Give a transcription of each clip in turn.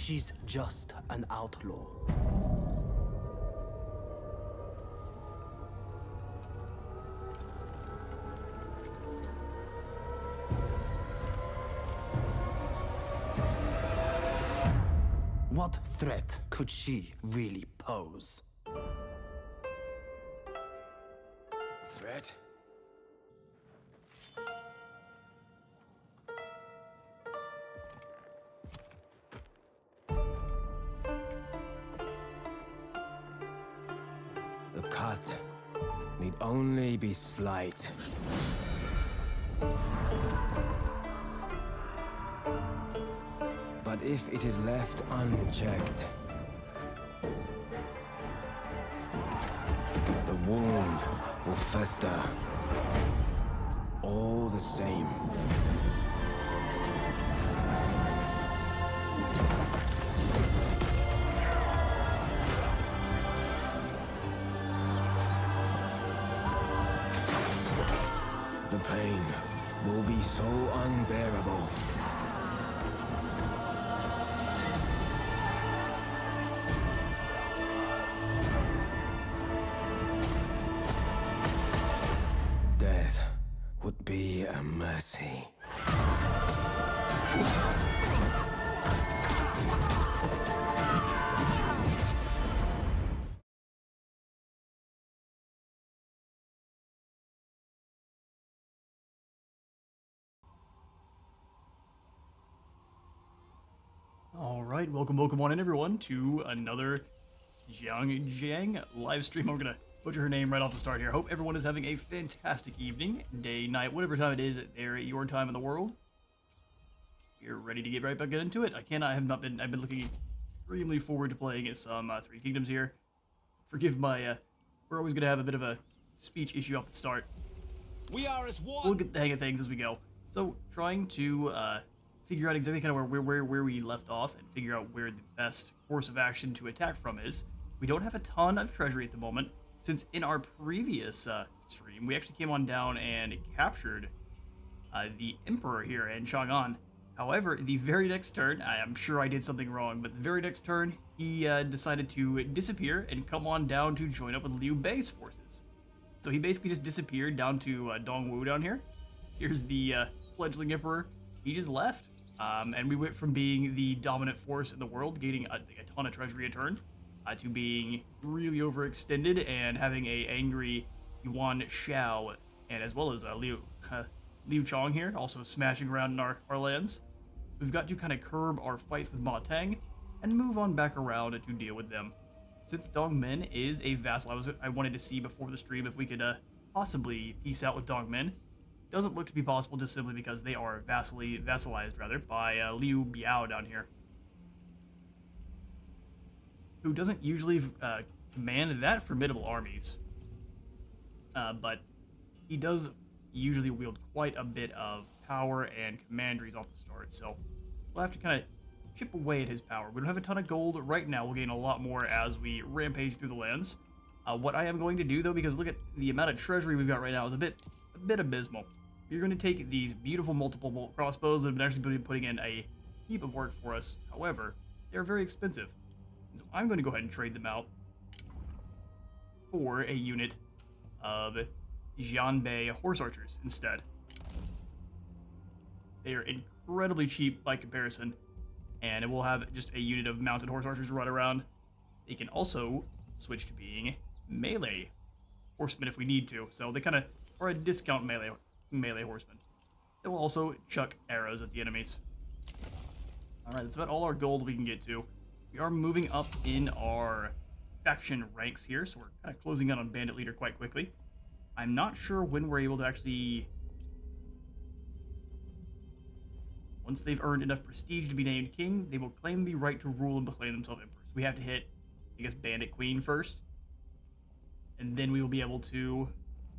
she's just an outlaw. What threat could she really pose? Threat? The cut need only be slight. But if it is left unchecked, the wound will fester. All the same. The pain will be so unbearable. Death would be a mercy. Alright, welcome on in everyone to another Zheng Jiang live stream. I'm gonna butcher her name right off the start here. Hope everyone is having a fantastic evening, day, night, whatever time it is there at your time in the world. You're ready to get right back into it. I've been looking extremely forward to playing some Three Kingdoms here. Forgive my, we're always gonna have a bit of a speech issue off the start. We are as one. We'll get the hang of things as we go. So, trying to, figure out exactly kind of where we left off and figure out where the best course of action to attack from is. We don't have a ton of treasury at the moment, since in our previous stream, we actually came on down and captured the Emperor here in Chang'an. However, the very next turn, I'm sure I did something wrong, but the very next turn, he decided to disappear and come on down to join up with Liu Bei's forces. So he basically just disappeared down to Dongwu down here. Here's the fledgling Emperor. He just left. And we went from being the dominant force in the world, gaining a ton of treasury a turn, to being really overextended and having a angry Yuan Shao, and as well as Liu Chong here, also smashing around in our lands. We've got to kind of curb our fights with Ma Teng and move on back around to deal with them. Since Dongmen is a vassal, I wanted to see before the stream if we could possibly peace out with Dongmen. Doesn't look to be possible just simply because they are vassalized by Liu Biao down here, who doesn't usually command that formidable armies, but he does usually wield quite a bit of power and commanderies off the start, so we'll have to kind of chip away at his power. We don't have a ton of gold right now. We'll gain a lot more as we rampage through the lands. What I am going to do, though, because look at the amount of treasury we've got right now, is a bit abysmal. You're going to take these beautiful multiple bolt crossbows that have been actually putting in a heap of work for us. However, they're very expensive. So I'm going to go ahead and trade them out for a unit of Jianbei horse archers instead. They are incredibly cheap by comparison, and it will have just a unit of mounted horse archers run around. They can also switch to being melee horsemen if we need to, so they kind of are a discount melee horsemen. They will also chuck arrows at the enemies. Alright, that's about all our gold we can get to. We are moving up in our faction ranks here, so we're kind of closing out on Bandit Leader quite quickly. I'm not sure when we're able to actually... Once they've earned enough prestige to be named king, they will claim the right to rule and proclaim themselves emperor. So we have to hit, I guess, Bandit Queen first. And then we will be able to...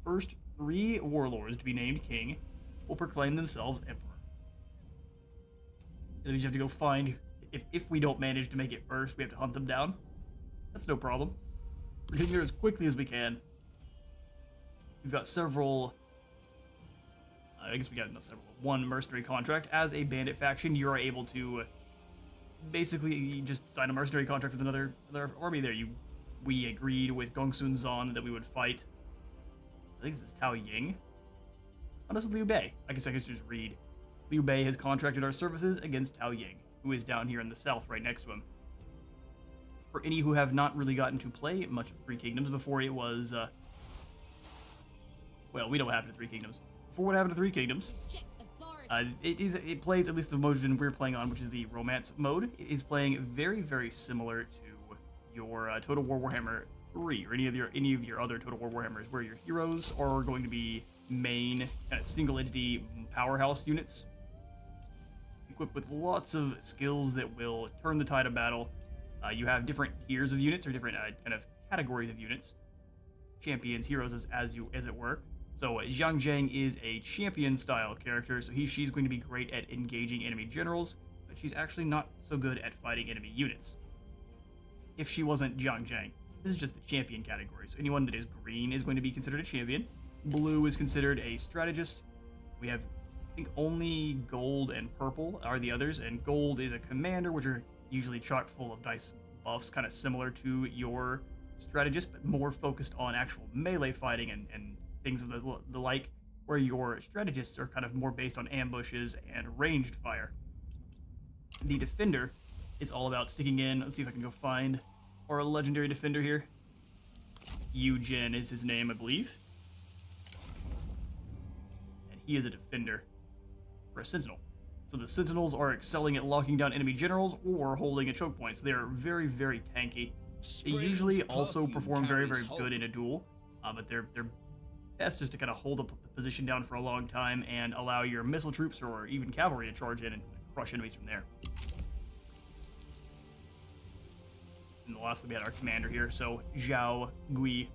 First, 3 warlords to be named king will proclaim themselves emperor. And then we just have to go find... If we don't manage to make it first, we have to hunt them down. That's no problem. We're getting there as quickly as we can. We've got several... I guess we got several. One mercenary contract. As a bandit faction, you are able to basically, you just signed a mercenary contract with another army there. We agreed with Gongsun Zan that we would fight. I think this is Tao Ying. Oh, this is Liu Bei. I guess just read. Liu Bei has contracted our services against Tao Ying, who is down here in the south right next to him. For any who have not really gotten to play much of Three Kingdoms before it was, well, we know what happened to Three Kingdoms. Before what happened to Three Kingdoms, it plays, at least the version we're playing on, which is the romance mode, is playing very, very similar to your Total War Warhammer 3 or any of your other Total War Warhammers, where your heroes are going to be main kind of single entity powerhouse units, equipped with lots of skills that will turn the tide of battle. You have different tiers of units, or different kind of categories of units, champions, heroes, as it were. So Zheng Jiang is a champion style character, so she's going to be great at engaging enemy generals, but she's actually not so good at fighting enemy units. If she wasn't Zheng Jiang, this is just the champion category. So anyone that is green is going to be considered a champion. Blue is considered a strategist. We have, I think, only gold and purple are the others, and gold is a commander, which are usually chock full of dice buffs, kind of similar to your strategist, but more focused on actual melee fighting and things of the like, where your strategists are kind of more based on ambushes and ranged fire. The defender is all about sticking in. Let's see if I can go find our legendary defender here. Yu Jin is his name, I believe. And he is a defender, or a sentinel. So the sentinels are excelling at locking down enemy generals or holding a choke point. So they are very, very tanky. They usually also perform very, very good in a duel, but they're best just to kind of hold a position down for a long time and allow your missile troops or even cavalry to charge in and crush enemies from there. And lastly, we had our commander here, so Zhao Gui,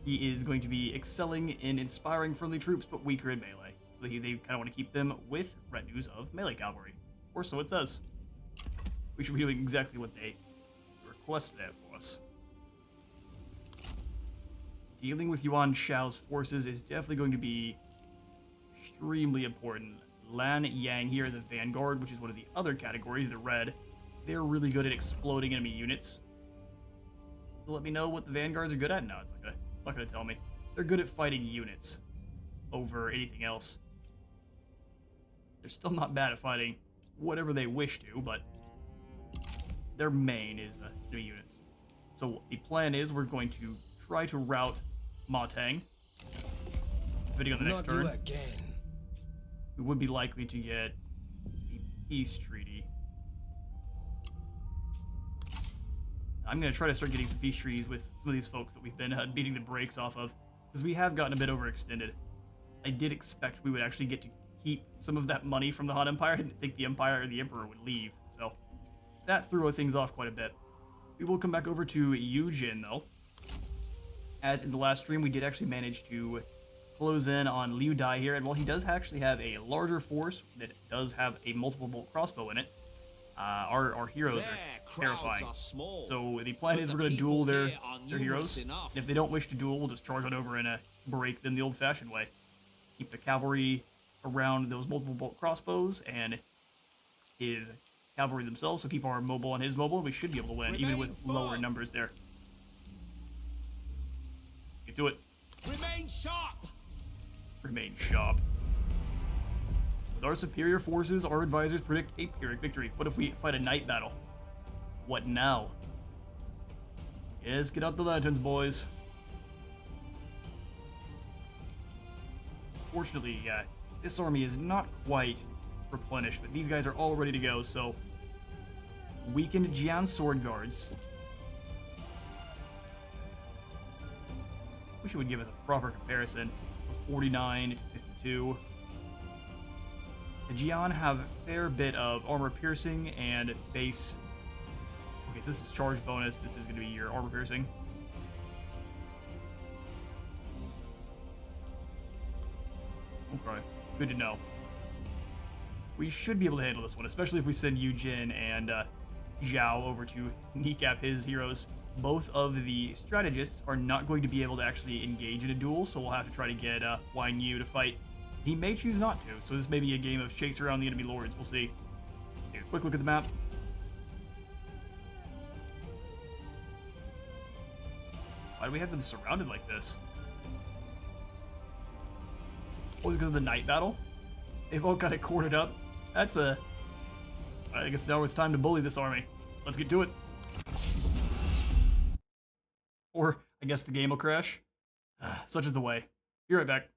he is going to be excelling in inspiring friendly troops, but weaker in melee. So they kind of want to keep them with retinues of melee cavalry, or so it says. We should be doing exactly what they requested that for us. Dealing with Yuan Shao's forces is definitely going to be extremely important. Lan Yang here is a vanguard, which is one of the other categories, the red. They're really good at exploding enemy units. So let me know what the vanguards are good at. No, it's not gonna tell me. They're good at fighting units over anything else. They're still not bad at fighting whatever they wish to, but their main is enemy units. So the plan is we're going to try to rout Ma Tang. Depending on the next turn, we would be likely to get a peace treaty. I'm going to try to start getting some peace treaties with some of these folks that we've been beating the brakes off of, because we have gotten a bit overextended. I did expect we would actually get to keep some of that money from the Han Empire. I didn't think the Empire or the Emperor would leave, so that threw things off quite a bit. We will come back over to Yu Jin, though. As in the last stream, we did actually manage to close in on Liu Dai here, and while he does actually have a larger force that does have a multiple bolt crossbow in it, our heroes are terrifying. So the plan is we're going to duel their heroes. And if they don't wish to duel, we'll just charge on over and break them the old-fashioned way. Keep the cavalry around those multiple bolt crossbows and his cavalry themselves, so keep our mobile on his mobile, and we should be able to win, even with lower numbers there. Get to it. Remain sharp. Remain sharp. With our superior forces, our advisors predict a Pyrrhic victory. What if we fight a night battle? What now? Yes, get out the lanterns, boys. Fortunately, this army is not quite replenished, but these guys are all ready to go, so weakened Jian sword guards. Wish it would give us a proper comparison of 49 to 52. The Jian have a fair bit of armor piercing and base. Okay, so this is charge bonus. This is going to be your armor piercing. Okay, good to know. We should be able to handle this one, especially if we send Yu Jin and Zhao over to kneecap his heroes. Both of the strategists are not going to be able to actually engage in a duel, so we'll have to try to get Wang Yu to fight. He may choose not to, so this may be a game of chase around the enemy lords. We'll see. Take a quick look at the map. Why do we have them surrounded like this? Was it because of the night battle? They've all got it corded up. That's a... I guess now it's time to bully this army. Let's get to it. Or, I guess the game will crash. Such is the way. Be right back.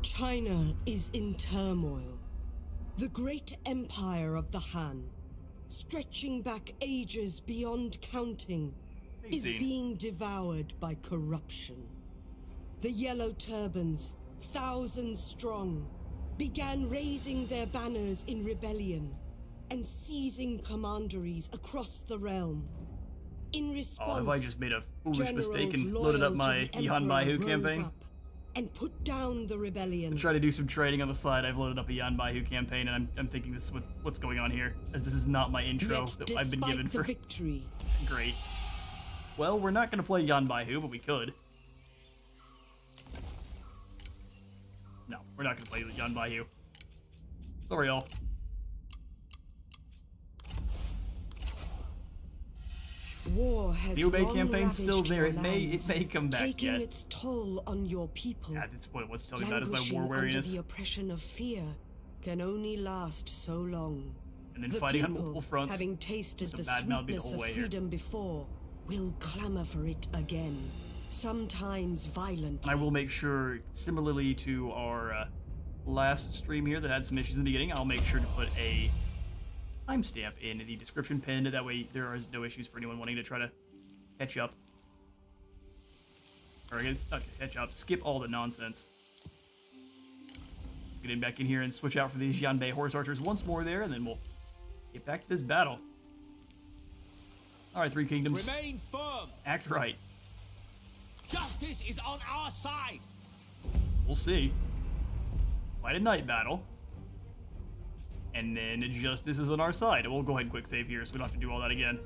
China is in turmoil. The great empire of the Han, stretching back ages beyond counting, is being devoured by corruption. The Yellow Turbans, thousands strong, began raising their banners in rebellion and seizing commanderies across the realm. In response, have I just made a foolish mistake and loaded up my Yan Baihu campaign? And put down the rebellion. To try to do some trading on the side, I've loaded up a Yan Baihu campaign, and I'm thinking this is what's going on here, as this is not my intro that I've been given for victory. Great. Well, we're not going to play Yan Baihu, but we could. No, we're not going to play Yan Baihu. Sorry, y'all. War has the Obey long campaign's still there. It may lands, come back taking yet. its toll on your people. Yeah, that's what it was telling me about, is my war Languishing wariness. under the oppression of fear can only last so long. And then The fighting on people, multiple fronts. having tasted Just the a bad mouth me the sweetness whole of way here. freedom before, will clamor for it again. Sometimes violently. And I will make sure, similarly to our last stream here that had some issues in the beginning, I'll make sure to put a timestamp in the description pinned. That way there is no issues for anyone wanting to try to catch up. Or I guess not catch up, skip all the nonsense. Let's get back in here and switch out for these Yanbei horse archers once more there, and then we'll get back to this battle. Alright, Three Kingdoms. Remain firm. Act right. Justice is on our side. We'll see. Fight a night battle. And then justice is on our side. We'll go ahead and quick save here so we don't have to do all that again.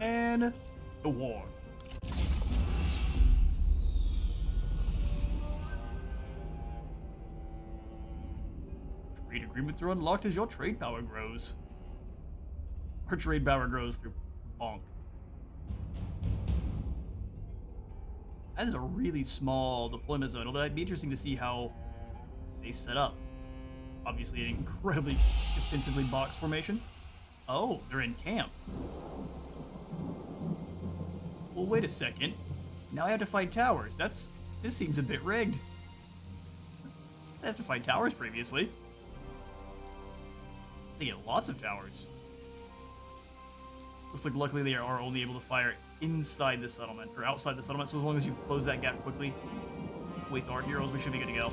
And the war. Trade agreements are unlocked as your trade power grows. Our trade power grows through bonk. That is a really small deployment zone, although it'd be interesting to see how they set up. Obviously an incredibly defensively boxed formation. Oh, they're in camp. Well, wait a second. Now I have to fight towers. This seems a bit rigged. I have to fight towers previously. They get lots of towers. Looks like luckily they are only able to fire inside the settlement, or outside the settlement, so as long as you close that gap quickly with our heroes, we should be good to go.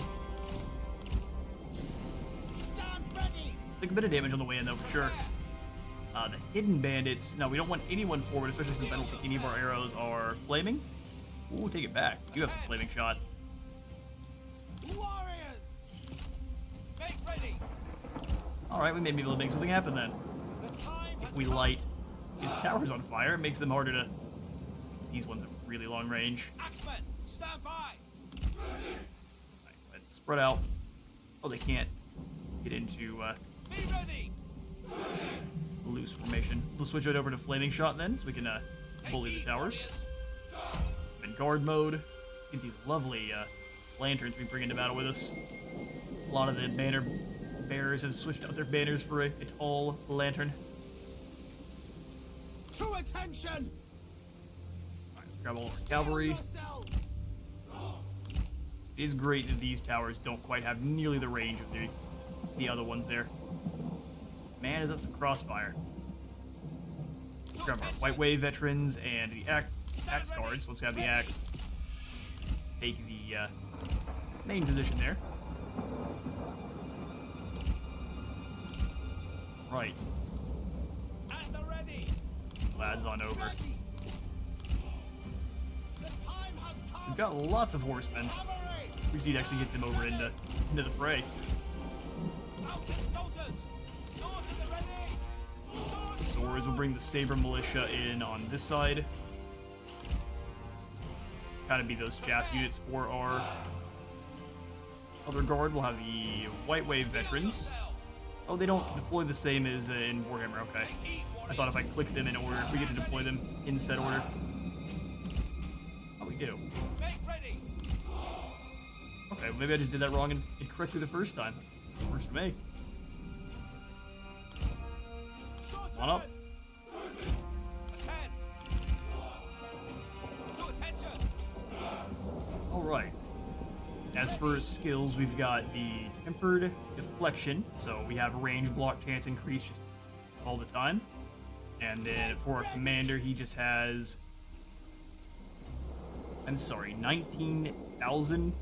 Stand ready. Took a bit of damage on the way in though, for sure. The hidden bandits. Now, we don't want anyone forward, especially since I don't think any of our arrows are flaming. Ooh, take it back. You have some flaming shot. Warriors, make ready. Alright, we may be able to make something happen then. The time If has we come. light his towers on fire, it makes them harder to... These ones have really long range. Axemen, stand by. Alright, let's spread out. Oh, they can't get into Be ready. loose formation. We'll switch it over to flaming shot then, so we can bully the towers. In guard mode, get these lovely lanterns we bring into battle with us. A lot of the banner bearers have switched out their banners for a tall lantern. To attention. Alright, let's grab all of our cavalry. Yourselves. It is great that these towers don't quite have nearly the range of the other ones there. Man, is that some crossfire. Let's grab our White Wave veterans and the axe guards. Let's grab the axe. take the main position there. Right. At the ready. Lads on over. Ready. The time has come. We've got lots of horsemen. Cavalry. We just need to actually get them over into the fray. Out with soldiers. Swords at the ready. Swords. Swords will bring the Saber Militia in on this side. Kind of be those chaff units for our other guard. We'll have the White Wave veterans. Oh, they don't deploy the same as in Warhammer. Okay. I thought if I click them in order, we get to deploy them in set order. Oh, we do. Make ready. Okay, maybe I just did that wrong and correctly the first time. Works for me. Swords On up. Attend. To attention. Alright. As for skills, we've got the Tempered Deflection, so we have range block chance increase just all the time. And then for our commander, he just has... I'm sorry, 19,000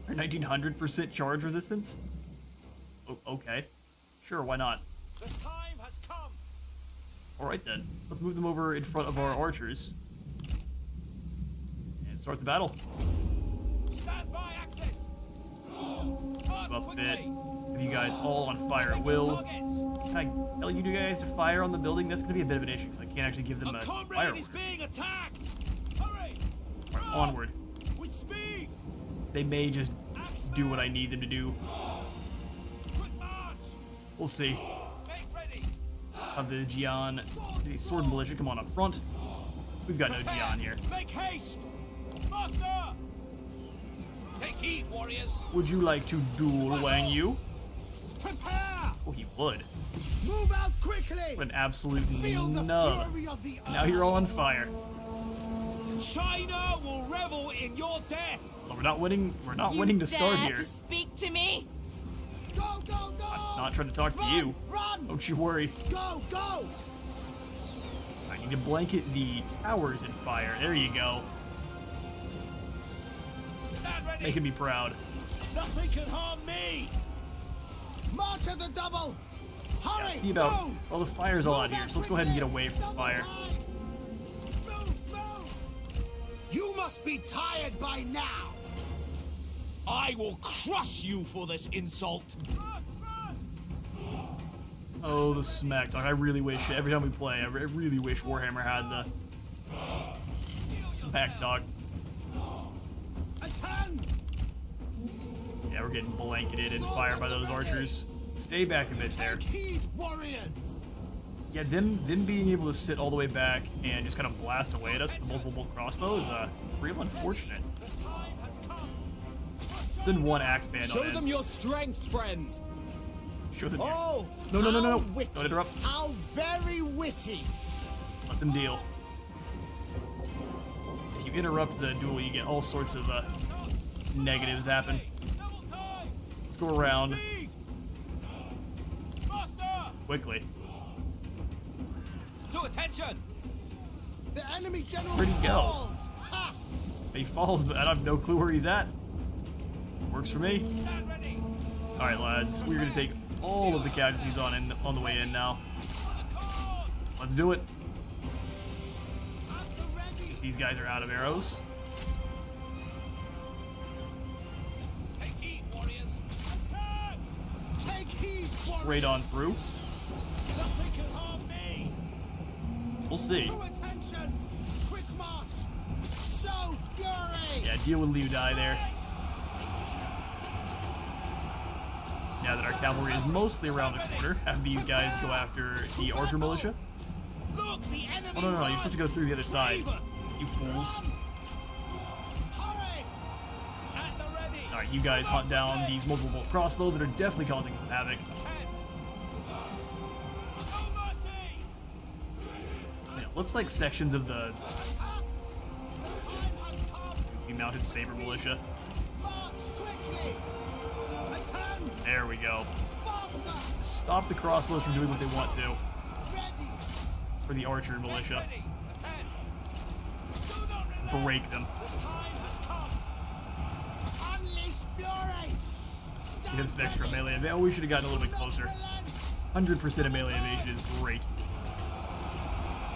or 1,900% charge resistance? Oh, okay. Sure, why not? The time has come. Alright then, let's move them over in front of our archers. And start the battle. Stand by, Axis. Move up a bit. Quickly. Have you guys all on fire at will. Targets. Can I tell you guys to fire on the building? That's going to be a bit of an issue because I can't actually give them A a comrade fire is order. being attacked. Hurry. Alright, onward. With speed. They may just do what I need them to do. Quick march. We'll see. Make ready. Of the Jiang, the Sword Militia, come on up front. We've got no Prepare. Jiang here. Make haste. Master. Take heed, warriors. Would you like to duel Wang Yu? Prepare. Oh, he would. Move out quickly. What an absolute Feel the nub. fury of the Now you're all on fire. China will revel in your death. Well, we're not winning. We're not You winning to start dare here. to speak to me? Go, go, go. I'm not trying to talk to Run, you. Run. Don't you worry. Go, go. I need to blanket the towers in fire. There you go. Stand ready. Making me proud. Nothing can harm me. March at the double. Hurry. Yeah, see about Move. well, the fire's all out Move here, so let's go ahead and get away from the Double fire. time. Move, move. You must be tired by now. I will crush you for this insult. Oh, the smack talk. I really wish every time we play, I really wish Warhammer had the smack talk. Attend. Yeah, we're getting blanketed and fired by those archers. Stay back a bit there. Take heed, warriors. Yeah, them being able to sit all the way back and just kind of blast away at us with the multiple bolt crossbow is real unfortunate. The time has come. Send one axe band Show on them in. your strength, friend. Show them. Oh, No. how witty. Don't interrupt. How very witty. Let them deal. If you interrupt the duel, you get all sorts of negatives happen. Double time. Let's go around Speed. Master. quickly. To attention. The enemy general Where'd he go? falls. Ha. He falls, but I have no clue where he's at. Works for me. Stand ready. All right, lads, we're gonna take all of the casualties on the way in now. Let's do it. At the ready. These guys are out of arrows. Take heed, warriors. Attack. Take heed, warriors. Straight on through. Nothing can harm me. We'll see. To attention. Quick march. Show fury. Yeah, deal with Liu Dai there. Now that our cavalry is mostly around the corner, have these guys go after the archer militia. Look, the enemy. Oh, no, you're supposed to go through the other side. Raven. You fools. Hurry. At the ready. All right, you guys hunt down these multiple bolt crossbows that are definitely causing some havoc. No mercy. Yeah, looks like sections of the The time has come. goofy mounted saber militia. March quickly. Attend. There we go. Faster. Stop the crossbows from doing what they want to. Ready. For the archer militia. Ready. Attend. Do not relent. Break them. The time has come. Give him some extra melee evasion. Oh, we should have gotten a little bit closer. 100% of melee evasion is great.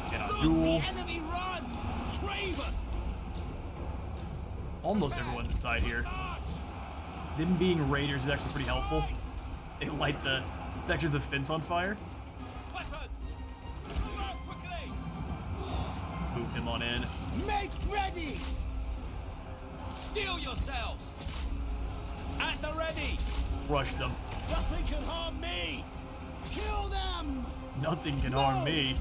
Get on duel. Enemy run! Craven! Almost everyone's inside here. Them being raiders is actually pretty helpful. They light the sections of fence on fire. Move him on in. Make ready! Steel yourselves! At the ready! Rush them. Nothing can harm me! Kill them! Nothing can harm me.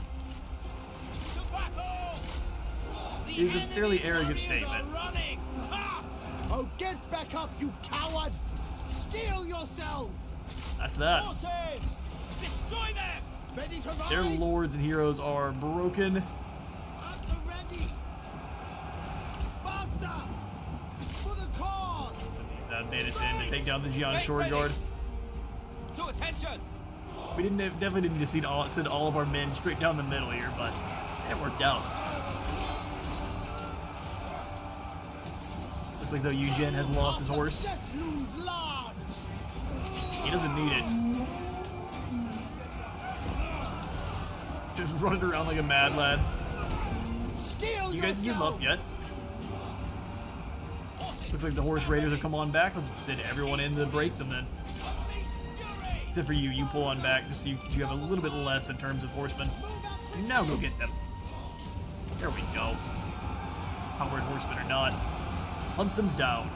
To battle! The Is a fairly enemy's arrogant warriors statement. are running! Ha! Oh, get back up, you coward! Steel yourselves! That's that. Forces! Destroy them! Ready to ride! Their lords and heroes are broken. At the ready! Faster! For the cause! These bandits in to take down the Jiang Make Shore ready. Guard. To attention! We definitely didn't need to send all of our men straight down the middle here, but it worked out. Looks like though Eugen has lost his horse. Success looms large! He doesn't need it. Just running around like a mad lad. Steel You guys give up yet? Looks like the horse raiders have come on back. Let's send everyone in to break them then. Except for you, you pull on back just so you have a little bit less in terms of horsemen. Now go get them. There we go. Powered horsemen or not. Hunt them down.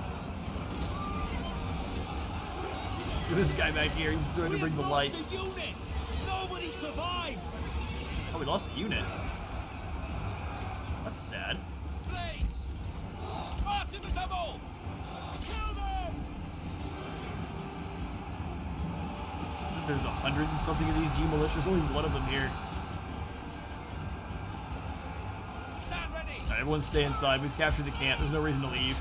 Look at this guy back here, he's trying to bring the light. Unit. Nobody survived! Oh, we lost a unit. That's sad. Blades! March in the double! Kill them! There's 100 and something of these G militias, only one of them here. Stand ready! Alright, everyone stay inside. We've captured the camp. There's no reason to leave.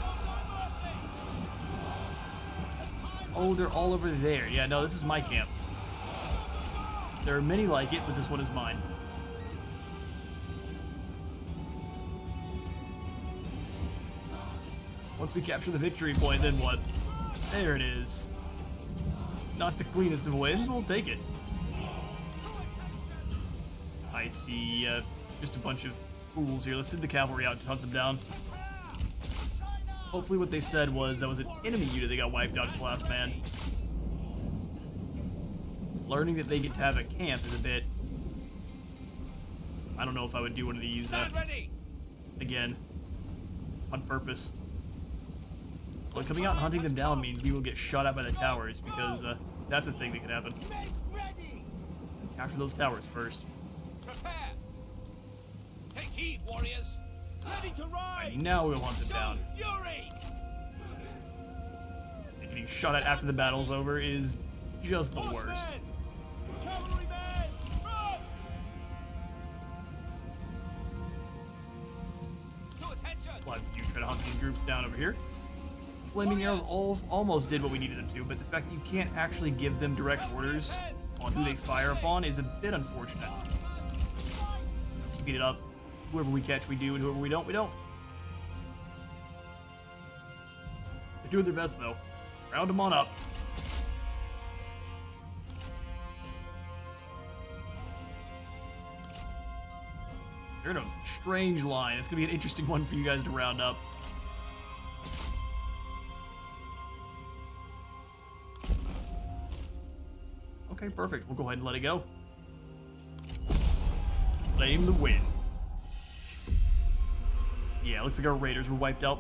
Oh, they're all over there. Yeah, no, this is my camp. There are many like it, but this one is mine. Once we capture the victory point, then what? There it is. Not the cleanest of wins, but we'll take it. I see just a bunch of fools here. Let's send the cavalry out to hunt them down. Hopefully what they said was that was an enemy unit that got wiped out last man. Learning that they get to have a camp is a bit... I don't know if I would do one of these again on purpose. Well, coming out and hunting them down means we will get shot at by the towers because that's a thing that could happen. Capture those towers first. Prepare! Take heed, warriors! Ready to ride! And now we'll hunt them down. Fury! And getting shot at after the battle's over is just the worst. Cavalrymen! Run! To attention! A lot of you try to hunt these groups down over here. Flaming Arrows almost did what we needed them to, but the fact that you can't actually give them direct orders on who they fire upon is a bit unfortunate. Speed it up. Whoever we catch, we do, and whoever we don't, we don't. They're doing their best, though. Round them on up. They're in a strange line. It's going to be an interesting one for you guys to round up. Okay, perfect. We'll go ahead and let it go. Claim the win. Yeah, looks like our raiders were wiped out.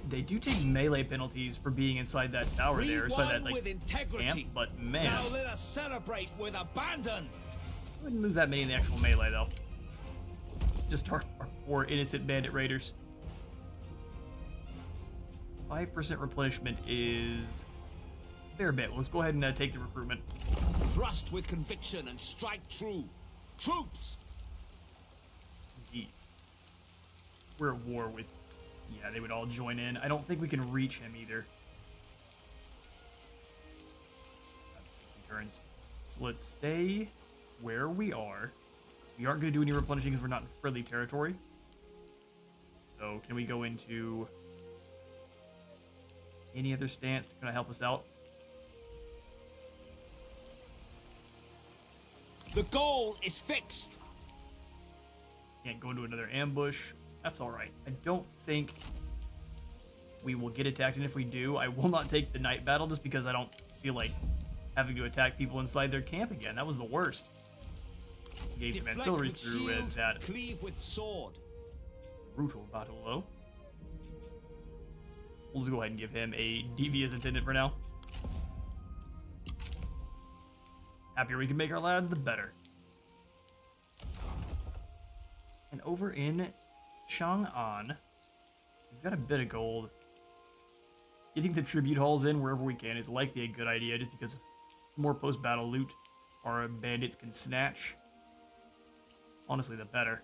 They do take melee penalties for being inside that tower there, inside that like camp, but man. Now let us celebrate with abandon. I wouldn't lose that many in the actual melee though. Just our poor innocent bandit raiders. 5% replenishment is a fair bit. Well, let's go ahead and take the recruitment. Thrust with conviction and strike true. Troops! Indeed. We're at war with... Yeah, they would all join in. I don't think we can reach him either. turns. So let's stay where we are. We aren't going to do any replenishing because we're not in friendly territory. So can we go into any other stance to kind of help us out? The goal is fixed. Can't go into another ambush. That's all right. I don't think we will get attacked, and if we do, I will not take the night battle just because I don't feel like having to attack people inside their camp again. That was the worst. Gain some Deflect ancillaries with through shield, with that cleave with sword. brutal battle, though. We'll just go ahead and give him a devious attendant for now. Happier we can make our lads, the better. And over in Chang'an, we've got a bit of gold. Getting the tribute halls in wherever we can is likely a good idea, just because more post-battle loot our bandits can snatch. Honestly, the better.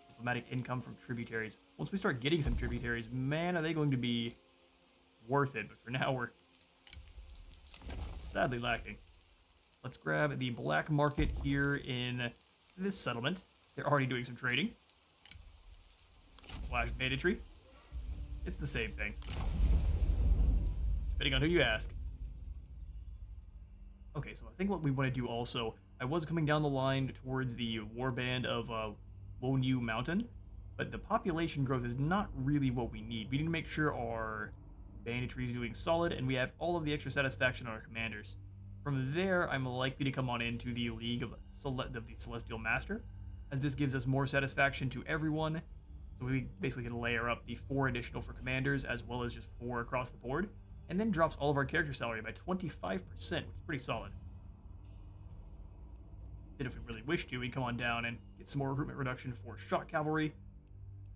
Diplomatic income from tributaries. Once we start getting some tributaries, man, are they going to be worth it. But for now, we're sadly lacking. Let's grab the black market here in this settlement. They're already doing some trading. Slash banditry. It's the same thing. Depending on who you ask. Okay, so I think what we want to do also, I was coming down the line towards the warband of Wonyu Mountain, but the population growth is not really what we need. We need to make sure our banditry is doing solid, and we have all of the extra satisfaction on our commanders. From there, I'm likely to come on into the League of the Celestial Master, as this gives us more satisfaction to everyone. So we basically can layer up the 4 additional for commanders, as well as just 4 across the board, and then drops all of our character salary by 25%, which is pretty solid. Then if we really wish to, we come on down and get some more recruitment reduction for shock cavalry.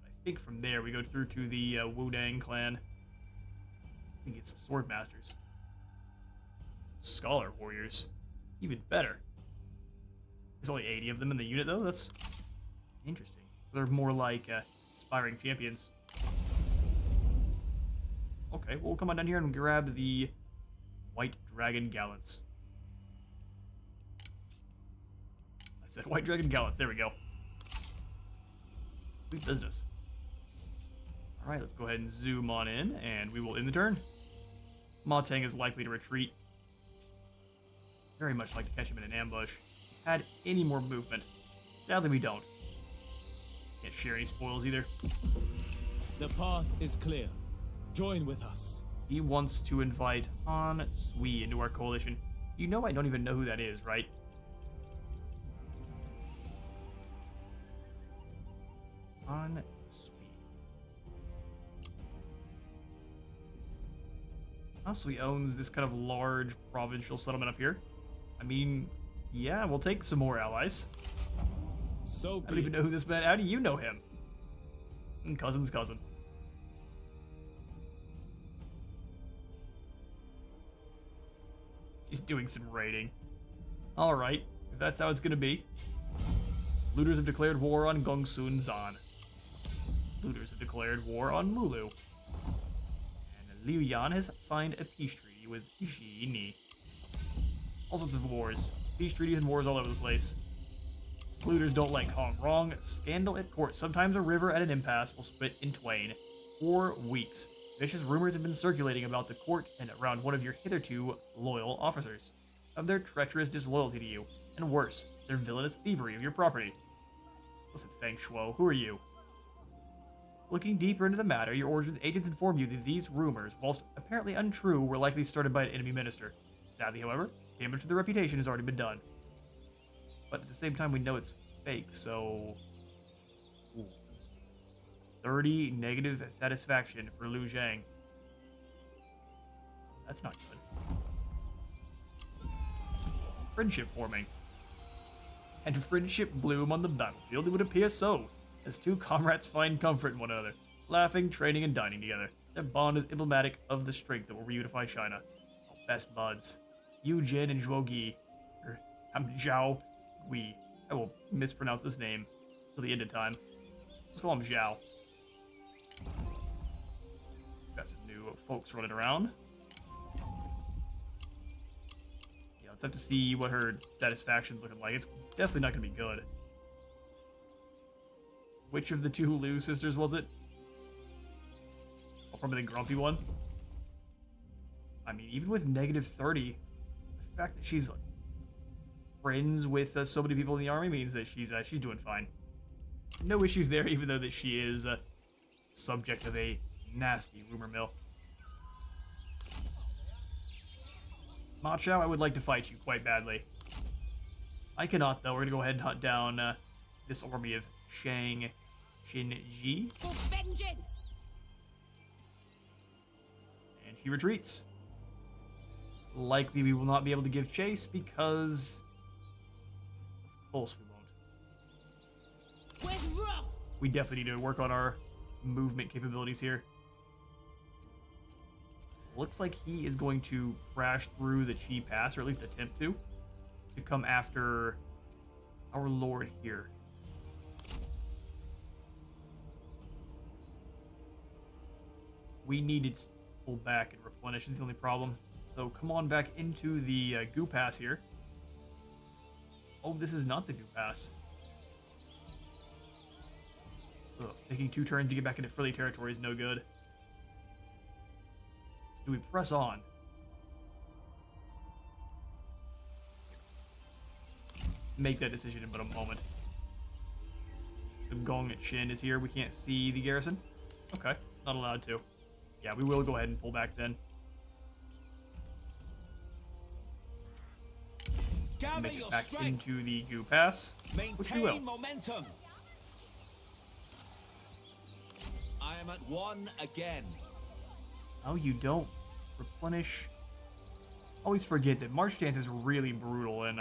I think from there we go through to the Wudang clan and get some sword masters. Some scholar warriors. Even better. There's only 80 of them in the unit though, that's interesting. They're more like aspiring champions. Okay, we'll come on down here and grab the White Dragon Gallants. I said White Dragon Gallants, there we go. Sweet business. Alright, let's go ahead and zoom on in, and we will end the turn. Ma Teng is likely to retreat. Very much like to catch him in an ambush. Had any more movement. Sadly, we don't. Can't share any spoils either. The path is clear. Join with us. He wants to invite Han Sui into our coalition. You know I don't even know who that is, right? Han Sui. Han Sui owns this kind of large provincial settlement up here. I mean, yeah, we'll take some more allies. So I don't even know who this man. How do you know him? Cousin's cousin. She's doing some raiding. Alright, if that's how it's gonna be. Looters have declared war on Gongsun Zan. Looters have declared war on Mulu. And Liu Yan has signed a peace treaty with Xi Ni. All sorts of wars. Peace treaties and wars all over the place. Looters don't like Hong Rong. Scandal at court. Sometimes a river at an impasse will split in twain. 4 weeks. Vicious rumors have been circulating about the court and around one of your hitherto loyal officers, of their treacherous disloyalty to you, and worse, their villainous thievery of your property. Listen, Feng Shuo, who are you? Looking deeper into the matter, your origins agents inform you that these rumors, whilst apparently untrue, were likely started by an enemy minister. Sadly, however, damage to their reputation has already been done. But at the same time, we know it's fake, so... Ooh. 30 negative satisfaction for Liu Zhang. That's not good. Friendship forming. And friendship bloom on the battlefield, it would appear so, as 2 comrades find comfort in one another, laughing, training, and dining together. Their bond is emblematic of the strength that will reunify China. Oh, best buds. Yu Jin and Zhuo Gi. Or, Zhao Gui. I will mispronounce this name till the end of time. Let's call him Zhao. Got some new folks running around. let's have to see what her satisfaction's looking like. It's definitely not going to be good. Which of the two Liu sisters was it? Oh, probably the grumpy one. I mean, even with -30, the fact that she's friends with so many people in the army means that she's doing fine. No issues there, even though that she is subject of a nasty rumor mill. Ma Chao, I would like to fight you quite badly. I cannot, though. We're gonna go ahead and hunt down this army of Zheng Jiang. For vengeance! And she retreats. Likely we will not be able to give chase because... Of course we won't. With wrath! We definitely need to work on our movement capabilities here. Looks like he is going to crash through the Chi Pass, or at least attempt to come after our lord here. We needed to pull back and replenish is the only problem. So come on back into the Goo Pass here. Oh, this is not the Goo Pass. Ugh, taking 2 turns to get back into friendly territory is no good. So do we press on? Make that decision in but a moment. The Gong Chin is here. We can't see the garrison. Okay, not allowed to. Yeah, we will go ahead and pull back then. Make it back into the Goo Pass, which we will. Momentum. I am at 1 again. Oh, you don't replenish. Always forget that March Dance is really brutal in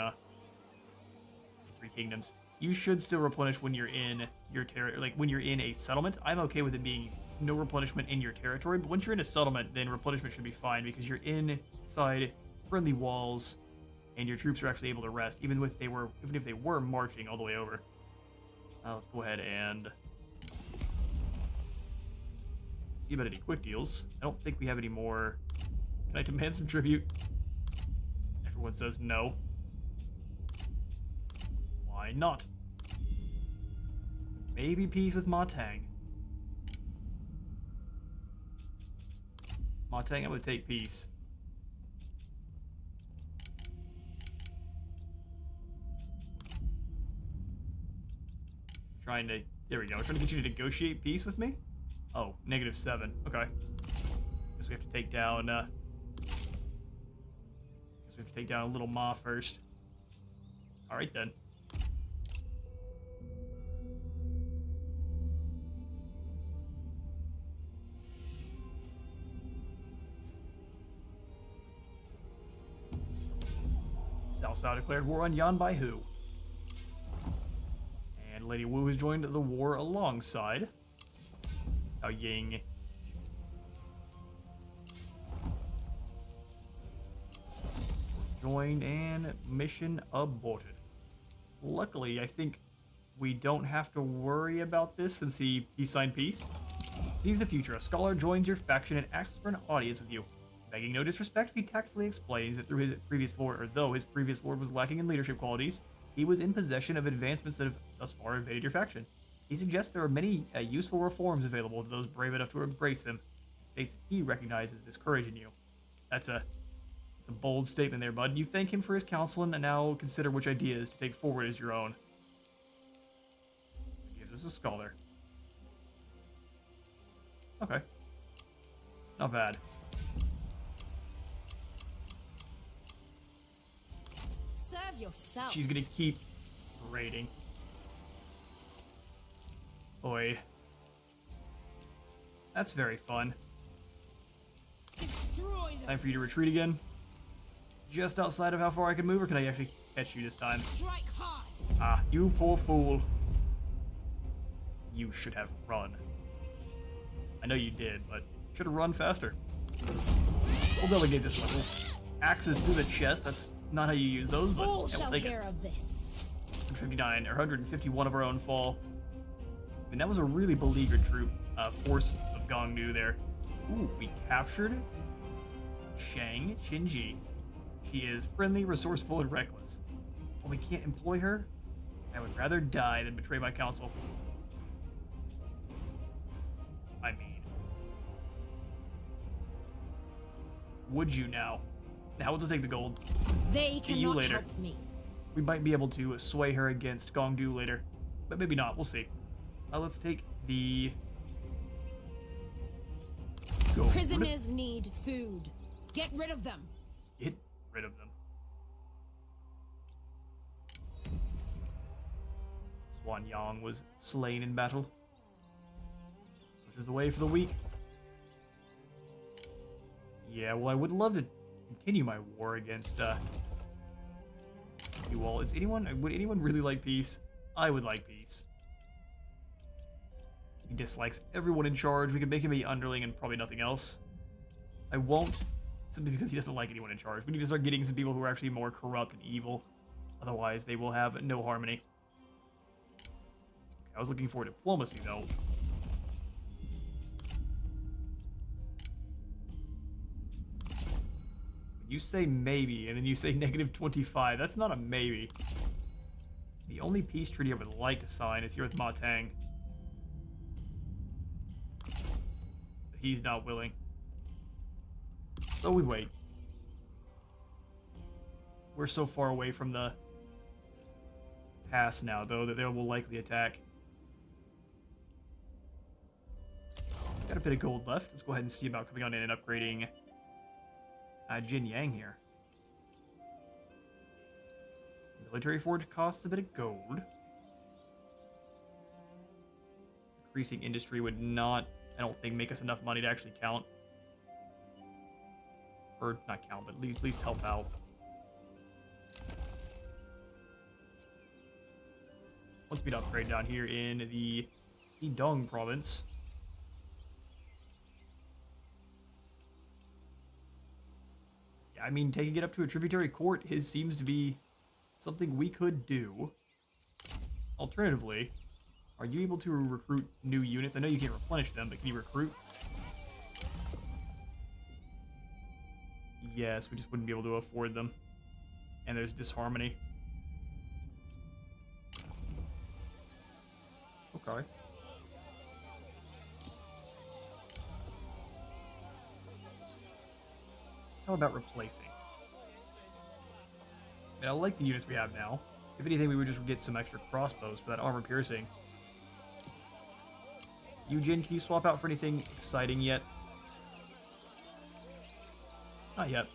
Three Kingdoms. You should still replenish when you're in your territory, like when you're in a settlement. I'm okay with it being no replenishment in your territory, but once you're in a settlement, then replenishment should be fine because you're inside friendly walls, and your troops are actually able to rest, even if they were marching all the way over. Let's go ahead and see about any quick deals. I don't think we have any more. Can I demand some tribute? Everyone says no. Why not? Maybe peace with Ma Tang. Ma Tang, I would take peace. There we go. I'm trying to get you to negotiate peace with me? Oh, -7. Okay. Guess we have to take down, Little Ma first. Alright then. Cao Cao declared war on Yan Bai Hu. And Lady Wu has joined the war alongside Cao Ying. Joined and mission aborted. Luckily, I think we don't have to worry about this since he signed peace. Sees the future. A scholar joins your faction and asks for an audience with you. Begging no disrespect, he tactfully explains that though his previous lord was lacking in leadership qualities, he was in possession of advancements that have thus far invaded your faction. He suggests there are many useful reforms available to those brave enough to embrace them. He states that he recognizes this courage in you. That's a bold statement there, bud. You thank him for his counsel and now consider which ideas to take forward as your own. He gives us a scholar. Okay. Not bad. Serve yourself. She's gonna keep raiding. Boy. That's very fun. Destroy them. Time for you to retreat again. Just outside of how far I can move, or can I actually catch you this time? Strike hard. Ah, you poor fool. You should have run. I know you did, but should have run faster. We'll delegate this one. Axes through the chest. That's not how you use those, but All yeah, shall we'll take hear it. of this. 159 or 151 of our own fall. I mean, that was a really beleaguered force of Gongnu there. Ooh, we captured Zheng Jiang. She is friendly, resourceful, and reckless. While we can't employ her, I would rather die than betray my counsel. I mean, would you now? Now we'll just take the gold. They See you cannot later. help me. We might be able to sway her against Gongdu later, but maybe not. We'll see. Let's take the gold. Prisoners need food. Get rid of them. Get rid of them. Zheng Jiang was slain in battle. Such is the way for the weak. Yeah, well, I would love to continue my war against you all. Would anyone really like peace? I would like peace. He dislikes everyone in charge. We could make him a underling and probably nothing else. I won't, simply because he doesn't like anyone in charge. We need to start getting some people who are actually more corrupt and evil. Otherwise, they will have no harmony. I was looking for diplomacy, though. You say maybe, and then you say -25. That's not a maybe. The only peace treaty I would like to sign is here with Ma Tang. But he's not willing. So we wait. We're so far away from the pass now, though, that they will likely attack. Got a bit of gold left. Let's go ahead and see about coming on in and upgrading Zheng Jiang here. Military forge costs a bit of gold. Increasing industry would not, I don't think, make us enough money to actually count. Or not count, but at least help out. One speed upgrade down here in the Yidong province. I mean, taking it up to a tributary court seems to be something we could do. Alternatively, are you able to recruit new units? I know you can't replenish them, but can you recruit? Yes, we just wouldn't be able to afford them. And there's disharmony. Okay. How about replacing? I like the units we have now. If anything, we would just get some extra crossbows for that armor piercing. Eugene, can you swap out for anything exciting yet? Not yet.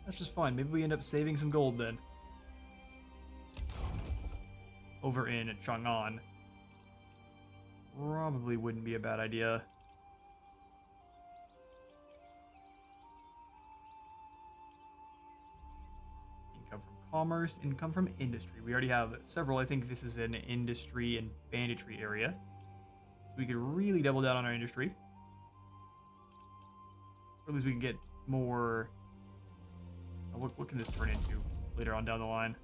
That's just fine. Maybe we end up saving some gold then. Over in Chang'an. Probably wouldn't be a bad idea. Income from commerce, income from industry. We already have several. I think this is an industry and banditry area. So we could really double down on our industry. Or at least we can get more... What can this turn into later on down the line?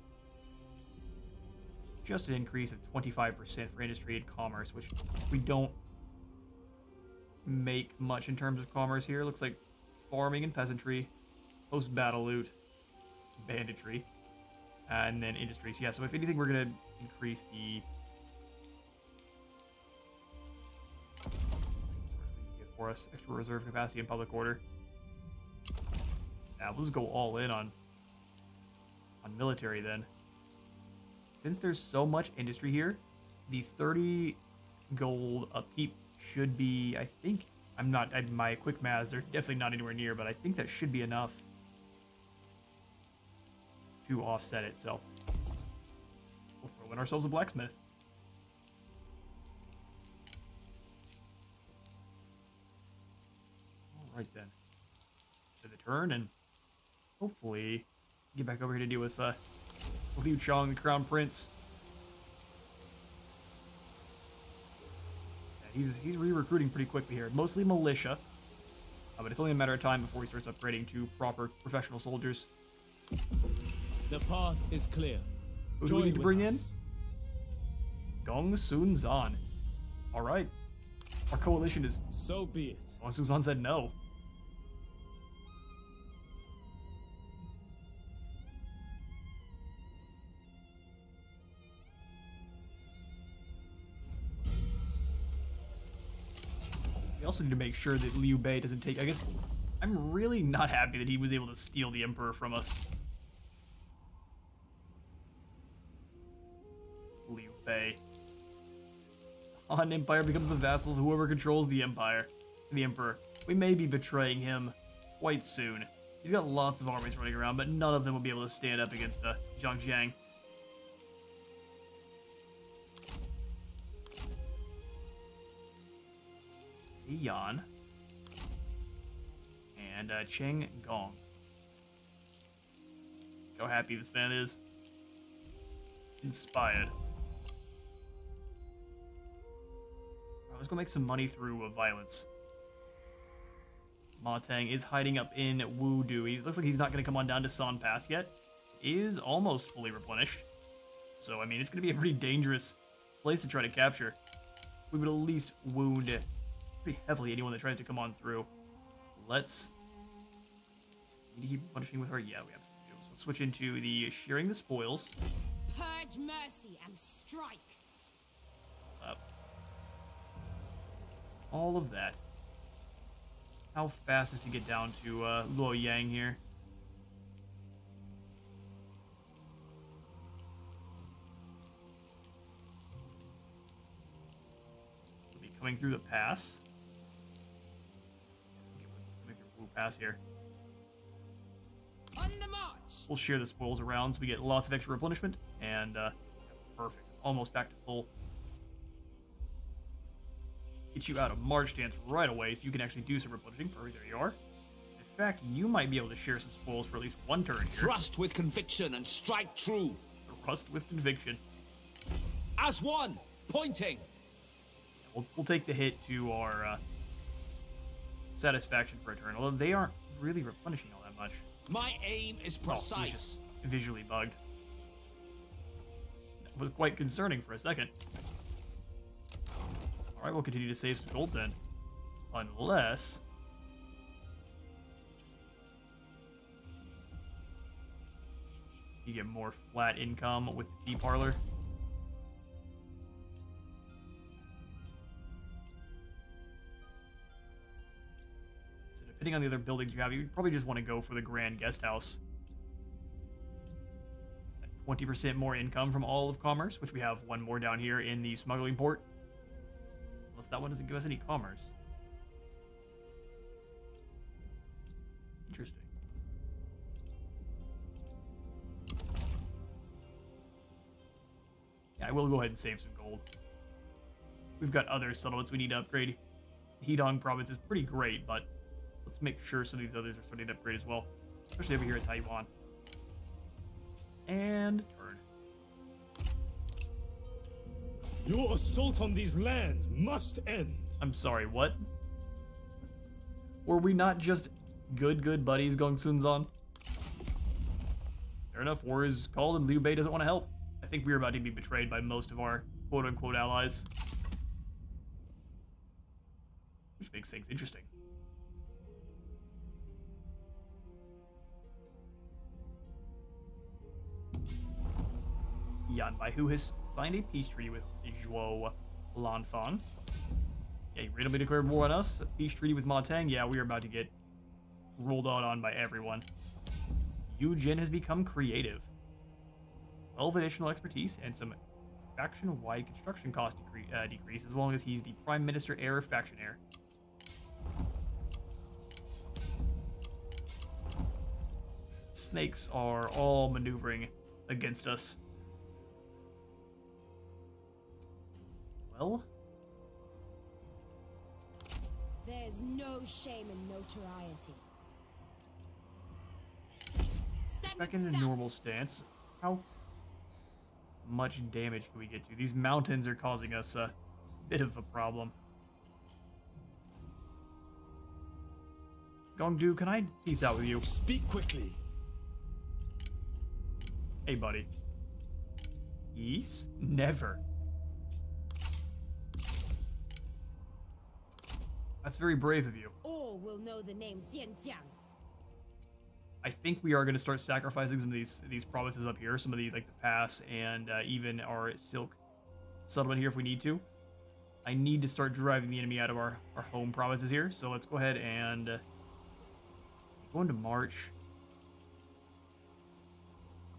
It's just an increase of 25% for industry and commerce, which we don't make much in terms of commerce here. Looks like farming and peasantry, post-battle loot, banditry, and then industry. So yeah, so if anything, we're going to increase the... for us extra reserve capacity and public order. Now, we'll just go all in on military then. Since there's so much industry here, the 30 gold upkeep should be, I think, my quick maths are definitely not anywhere near, but I think that should be enough to offset it, so we'll throw in ourselves a blacksmith. All right then. To the turn, and hopefully get back over here to deal with Liu Chong, the Crown Prince. Yeah, he's re-recruiting pretty quickly here. Mostly militia, but it's only a matter of time before he starts upgrading to proper professional soldiers. The path is clear. Who do we need to bring in? Gong Sun Zan. All right. Our coalition is... So be it. Gong Sun Zan said no. We also need to make sure that Liu Bei doesn't take... I guess I'm really not happy that he was able to steal the Emperor from us. Liu Bei. Han Empire becomes the vassal of whoever controls the Empire. The Emperor. We may be betraying him quite soon. He's got lots of armies running around, but none of them will be able to stand up against Zheng Jiang. Yan. And Zheng Jiang. How happy this man is. Inspired. Let's go make some money through violence. Ma Teng is hiding up in Wudu. He looks like he's not going to come on down to San Pass yet. Is almost fully replenished. So, I mean, it's going to be a pretty dangerous place to try to capture. We would at least wound pretty heavily anyone that tries to come on through. Let's... Need to keep punishing with her? Yeah, we have to do. So let's switch into the sharing the spoils. Purge mercy and strike. All of that. How fast is to get down to Luoyang here? We'll be coming through the pass. Okay, we're coming through Wu Pass here. On the march. We'll share the spoils around so we get lots of extra replenishment. And, perfect. It's almost back to full. Get you out of March stance right away so you can actually do some replenishing. Perfect, there you are. In fact, you might be able to share some spoils for at least one turn here. Thrust with conviction and strike true. Thrust with conviction. As one, pointing. We'll take the hit to our satisfaction for a turn, although they aren't really replenishing all that much. My aim is precise. Oh, he's just visually bugged. That was quite concerning for a second. Alright, we'll continue to save some gold then. Unless... you get more flat income with the tea parlor. So depending on the other buildings you have, you probably just want to go for the Grand Guest House. 20% more income from all of commerce, which we have one more down here in the smuggling port. Unless that one doesn't give us any commerce. Interesting. Yeah, I will go ahead and save some gold. We've got other settlements we need to upgrade. The Hedong province is pretty great, but let's make sure some of these others are starting to upgrade as well. Especially over here at Taiwan. And turn. Your assault on these lands must end. I'm sorry, what? Were we not just good buddies, Gong Sunzan? Fair enough, war is called and Liu Bei doesn't want to help. I think we're about to be betrayed by most of our quote-unquote allies. Which makes things interesting. Yan Baihu has signed a peace treaty with Zhuo Lanfang. Yeah, he randomly declared war on us. A peace treaty with Ma Teng. Yeah, we are about to get rolled out on by everyone. Yu Jin has become creative. 12 additional expertise and some faction-wide construction cost decrease as long as he's the Prime Minister heir or faction heir. Snakes are all maneuvering against us. Well, There's no shame in notoriety. back into normal stance. How much damage can we get to? These mountains are causing us a bit of a problem. Gongdu, can I peace out with you? Speak quickly. Hey, buddy. Peace? Never. That's very brave of you. All will know the name Zheng Jiang. I think we are going to start sacrificing some of these provinces up here, some of the like the pass and even our silk settlement here if we need to. I need to start driving the enemy out of our home provinces here. So let's go ahead and go into March.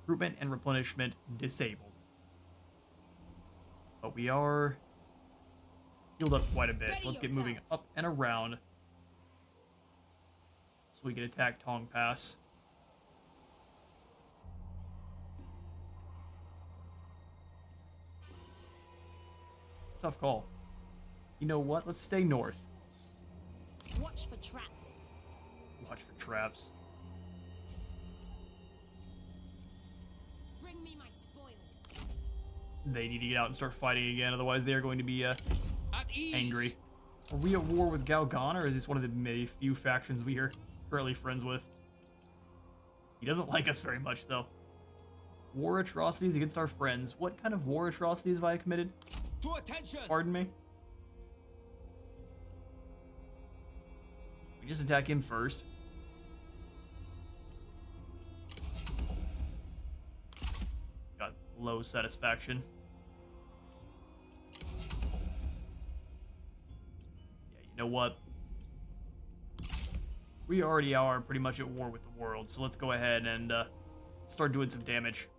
Recruitment and replenishment disabled. But we are healed up quite a bit. So let's get moving up and around so we can attack Tong Pass. Tough call. You know what? Let's stay north. Watch for traps. Watch for traps. Bring me my spoils. They need to get out and start fighting again, otherwise they are going to be At ease. angry. Are we at war with Gao Gan, or is this one of the many few factions we are currently friends with? He doesn't like us very much, though. War atrocities against our friends. What kind of war atrocities have I committed? To attention. Pardon me? We just attack him first. Got low satisfaction. Yeah, you know what? We already are pretty much at war with the world, so let's go ahead and start doing some damage.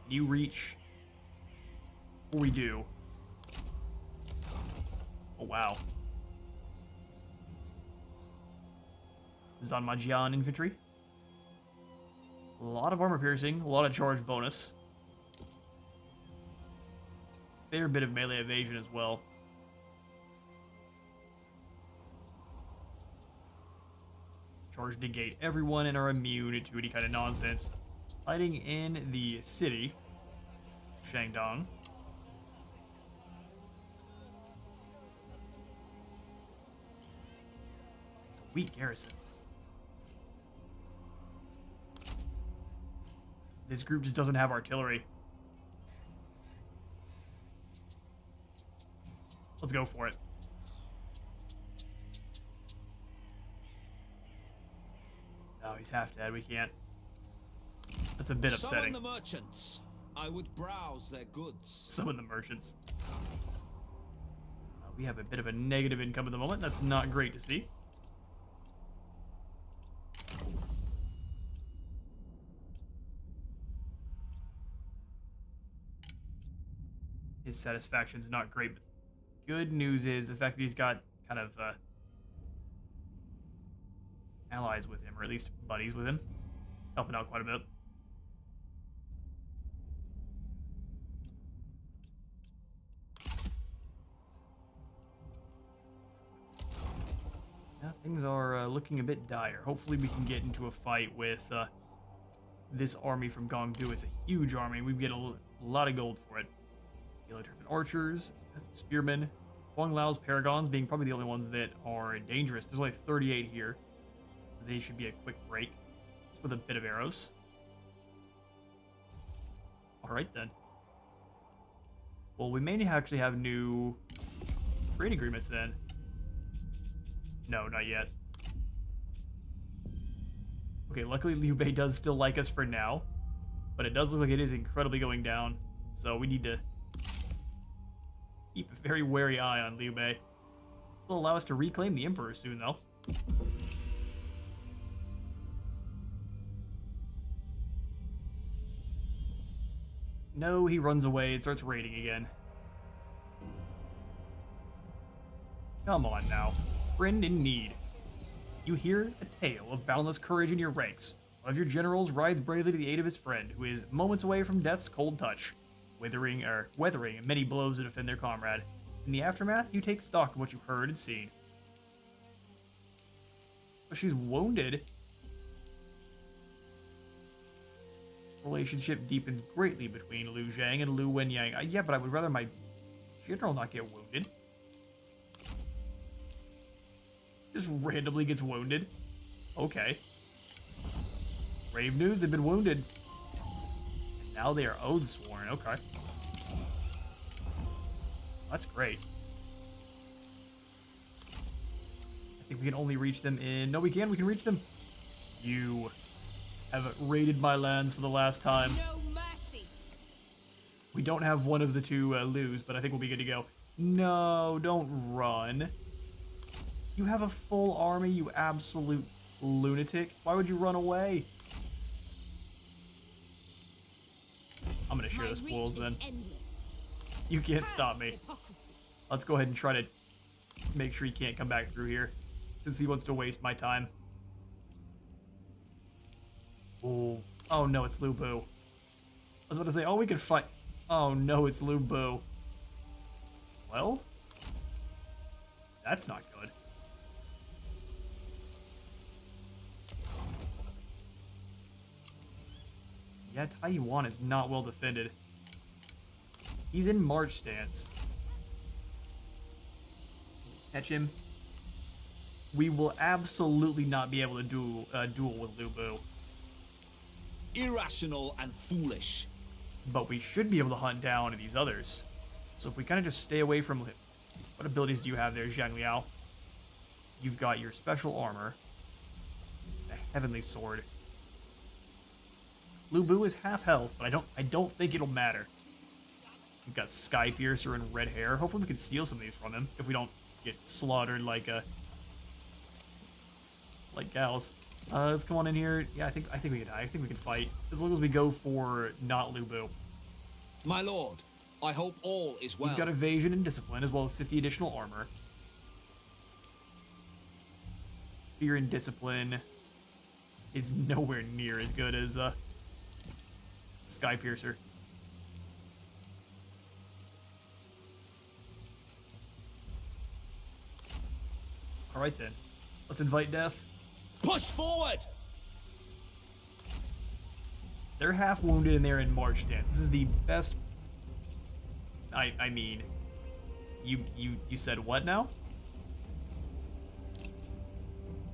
You reach before we do. Oh wow. Zheng Jiang infantry. A lot of armor piercing, a lot of charge bonus. Fair bit of melee evasion as well. Charge negate everyone and are immune to any kind of nonsense. Fighting in the city, Shandong. It's a weak garrison. This group just doesn't have artillery. Let's go for it. No, he's half dead. We can't. That's a bit upsetting. Summon the merchants. I would browse their goods. Summon the merchants. We have a bit of a negative income at the moment. That's not great to see. His satisfaction's not great, but good news is the fact that he's got kind of allies with him, or at least buddies with him. It's helping out quite a bit. Now things are looking a bit dire. Hopefully we can get into a fight with this army from Gongdu. It's a huge army. We get a lot of gold for it. Yellow Turban archers, spearmen, Huang Lao's paragons being probably the only ones that are dangerous. There's only 38 here, so they should be a quick break. Just with a bit of arrows. Alright then. Well, we may actually have new trade agreements then. No, not yet. Okay, luckily Liu Bei does still like us for now, but it does look like it is incredibly going down, so we need to keep a very wary eye on Liu Bei. Will allow us to reclaim the Emperor soon, though. No, he runs away and starts raiding again. Come on now. Friend in need. You hear a tale of boundless courage in your ranks. One of your generals rides bravely to the aid of his friend, who is moments away from death's cold touch, weathering many blows to defend their comrade. In the aftermath, you take stock of what you've heard and seen. But she's wounded. Relationship deepens greatly between Liu Zhang and Liu Wenyang. Yeah, but I would rather my general not get wounded. Just randomly gets wounded. Okay. Brave news, they've been wounded. And now they are oath-sworn. Okay. That's great. I think we can only reach them in... No, we can. We can reach them. You have raided my lands for the last time. No mercy. We don't have one of the two lose, but I think we'll be good to go. No, don't run. You have a full army, you absolute lunatic. Why would you run away? I'm gonna share the spoils then. You can't stop me. Let's go ahead and try to make sure he can't come back through here, since he wants to waste my time. Oh, oh no, it's Lu Bu. I was about to say, oh, we could fight. Oh no, it's Lu Bu. Well, that's not good. Yeah, Taiwan is not well defended. He's in March stance. Catch him. We will absolutely not be able to do a duel with Lu Bu. Irrational and foolish. But we should be able to hunt down these others. So if we kind of just stay away from him. What abilities do you have there, Zhang Liao? You've got your special armor. The heavenly sword. Lu Bu is half health, but I don't think it'll matter. We've got Sky Piercer and red hair. Hopefully we can steal some of these from him if we don't get slaughtered like gals. Let's come on in here. Yeah, I think we can die. I think we can fight as long as we go for not Lu Bu. My lord, I hope all is well. He's got evasion and discipline as well as 50 additional armor. Fear and discipline is nowhere near as good as Sky Piercer. All right then, let's invite death. Push forward. They're half wounded and they're in march stance. This is the best. I mean, you said what now?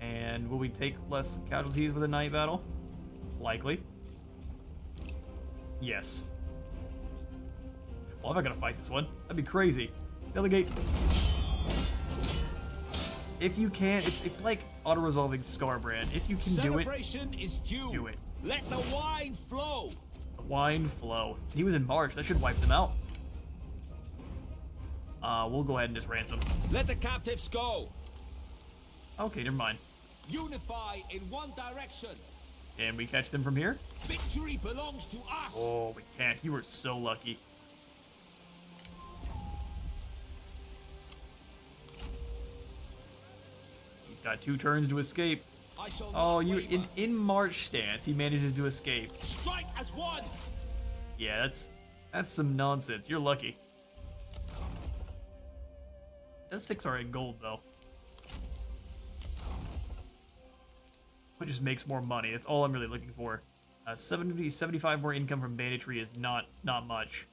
And will we take less casualties with a night battle? Likely. Yes. Well, I'm not gonna fight this one. That'd be crazy. Delegate. If you can, it's like auto-resolving Scarbrand. If you can Celebration is due. Do it. Let the wine flow. The wine flow. He was in March. That should wipe them out. We'll go ahead and just ransom. Let the captives go. Okay, never mind. Unify in one direction. Can we catch them from here? Victory belongs to us. Oh, we can't. You were so lucky. He's got 2 turns to escape. I shall Oh, not you waver. in March stance, he manages to escape. Strike as one. Yeah, that's some nonsense. You're lucky. Does fix our gold though. It just makes more money. That's all I'm really looking for. 75 more income from banditry is not much.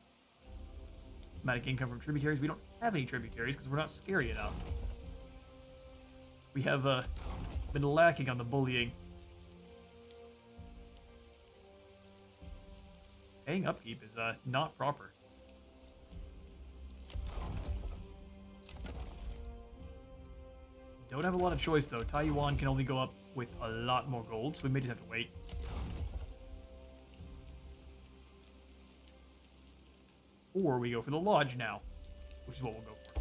Automatic income from tributaries. We don't have any tributaries because we're not scary enough. We have been lacking on the bullying. Paying upkeep is not proper. Don't have a lot of choice though. Taiwan can only go up with a lot more gold, so we may just have to wait. Or we go for the lodge now, which is what we'll go for.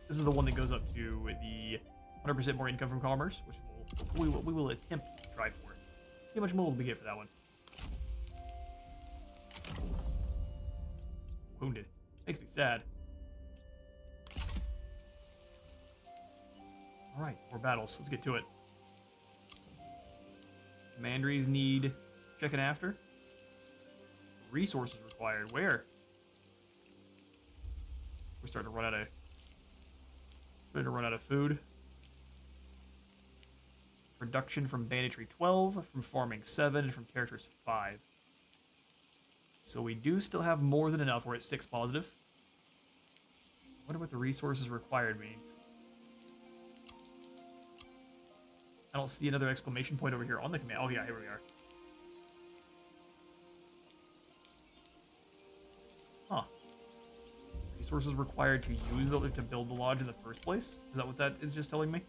This is the one that goes up to the 100% more income from commerce, which we will attempt to try for. See how much mold we get for that one. Wounded. Makes me sad. Alright, more battles. Let's get to it. Commanderies need checking after. Resources required. Where? We're starting to run out of food. Production from banditry 12, from farming 7, and from characters 5. So we do still have more than enough. We're at 6 positive. I wonder what the resources required means. I don't see another exclamation point over here on the command. Oh yeah, here we are. Huh. Resources required to use to build the lodge in the first place? Is that what that is just telling me?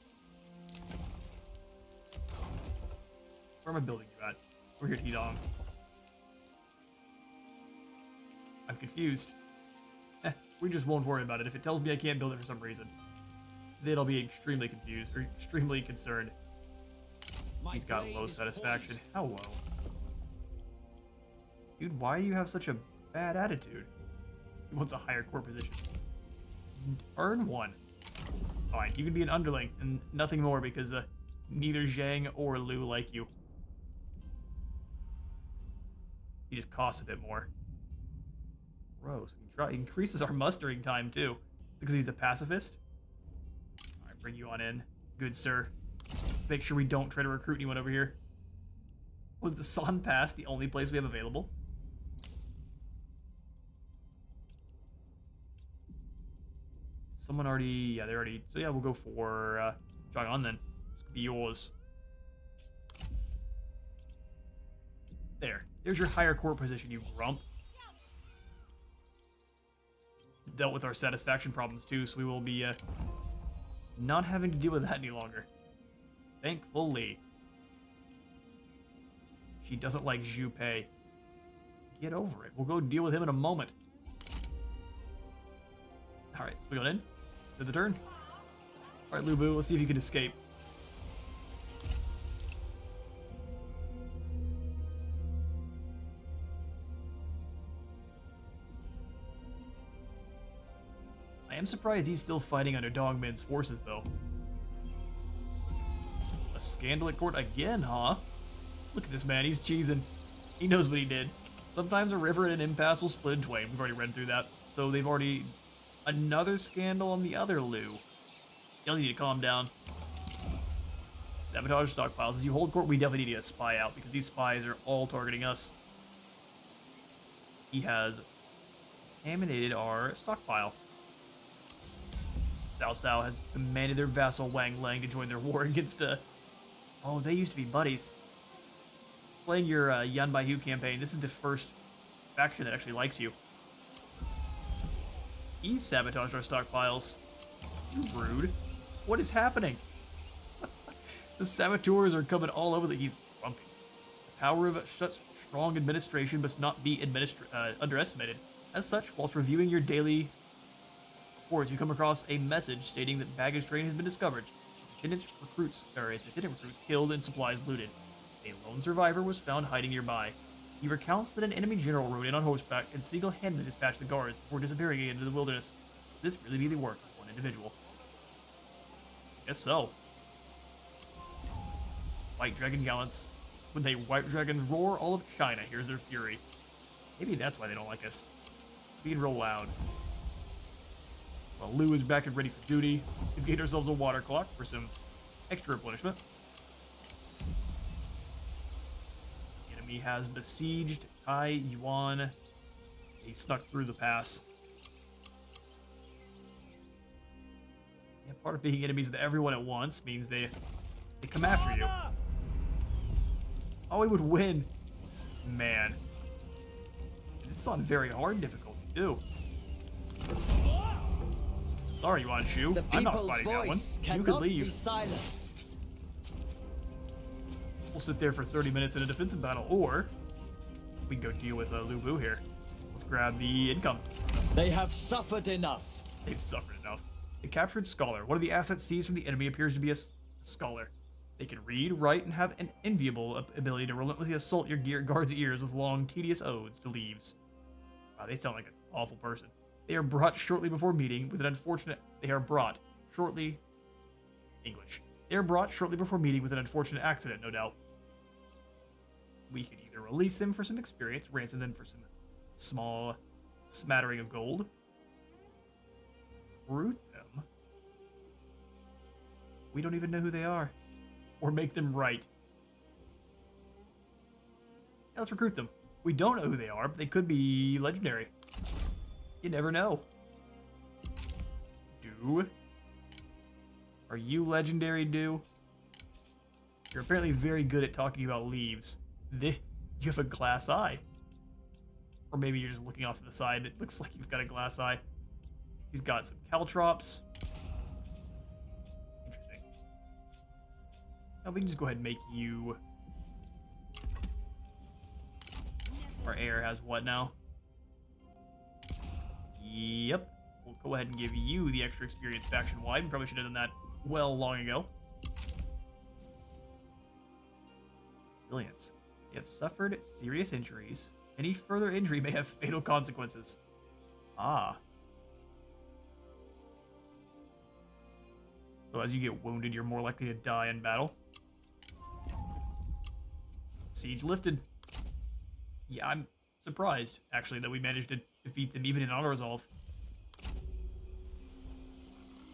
Where am I building you at? We're here at Hedong. I'm I'm confused. We just won't worry about it. If it tells me I can't build it for some reason, then I'll be extremely confused or extremely concerned. He's got low satisfaction. How low? Dude, why do you have such a bad attitude? He wants a higher core position. Earn 1. Fine, you can be an underling and nothing more because neither Zhang or Liu like you. He just costs a bit more. Gross. He increases our mustering time too because he's a pacifist. Alright, bring you on in. Good sir. Make sure we don't try to recruit anyone over here. Was the San Pass the only place we have available? Someone already... Yeah, they already... So yeah, we'll go for Zheng Jiang then. This could be yours. There. There's your higher core position, you grump. Dealt with our satisfaction problems too, so we will be not having to deal with that any longer. Thankfully. She doesn't like Zhu Pei. Get over it. We'll go deal with him in a moment. Alright, so we got in. Is it the turn? Alright, Lu Bu, let's see if you can escape. I am surprised he's still fighting under Dongmin's forces, though. A scandal at court again, huh? Look at this man, he's cheesing. He knows what he did. Sometimes a river and an impasse will split in twain. We've already read through that. So they've already... Another scandal on the other Liu. You'll need to calm down. Sabotage stockpiles. As you hold court, we definitely need to get a spy out because these spies are all targeting us. He has contaminated our stockpile. Cao Cao has commanded their vassal Wang Lang to join their war against Oh, they used to be buddies. Playing your Yan Baihu campaign, this is the first faction that actually likes you. He sabotaged our stockpiles. You rude. What is happening? The saboteurs are coming all over the... He's grumpy. The power of such strong administration must not be underestimated. As such, whilst reviewing your daily reports, you come across a message stating that baggage train has been discovered. Its attendant recruits killed and supplies looted. A lone survivor was found hiding nearby. He recounts that an enemy general rode in on horseback and single-handedly dispatched the guards before disappearing into the wilderness. Could this really be the work of one individual? Guess so. White Dragon gallants. When they white dragons roar, all of China hears their fury. Maybe that's why they don't like us. Being real loud. Well, Liu is back and ready for duty. We've gained ourselves a water clock for some extra replenishment. The enemy has besieged Tai Yuan. He snuck through the pass. Yeah, part of being enemies with everyone at once means they come after you. Oh, he would win. Man. This is on very hard difficulty, too. Sorry, Yuan Shu. I'm not fighting that one. You could leave. Be silenced. We'll sit there for 30 minutes in a defensive battle, or we can go deal with Lu Bu here. Let's grab the income. They have suffered enough. They've suffered enough. A captured scholar. One of the assets seized from the enemy appears to be a scholar. They can read, write, and have an enviable ability to relentlessly assault your guard's ears with long, tedious odes to leaves. Wow, they sound like an awful person. They are brought shortly before meeting with an unfortunate... They are brought shortly... English. They are brought shortly before meeting with an unfortunate accident, no doubt. We could either release them for some experience, ransom them for some small smattering of gold. Recruit them. We don't even know who they are. Or make them right. Yeah, let's recruit them. We don't know who they are, but they could be legendary. You never know. Do? Are you legendary, Do? You're apparently very good at talking about leaves. You have a glass eye. Or maybe you're just looking off to the side. It looks like you've got a glass eye. He's got some caltrops. Interesting. Now we can just go ahead and make you... Our heir has what now? Yep. We'll go ahead and give you the extra experience faction-wide. Probably should have done that well long ago. Resilience. You have suffered serious injuries. Any further injury may have fatal consequences. Ah. So as you get wounded, you're more likely to die in battle. Siege lifted. Yeah, I'm surprised, actually, that we managed to defeat them even in auto-resolve.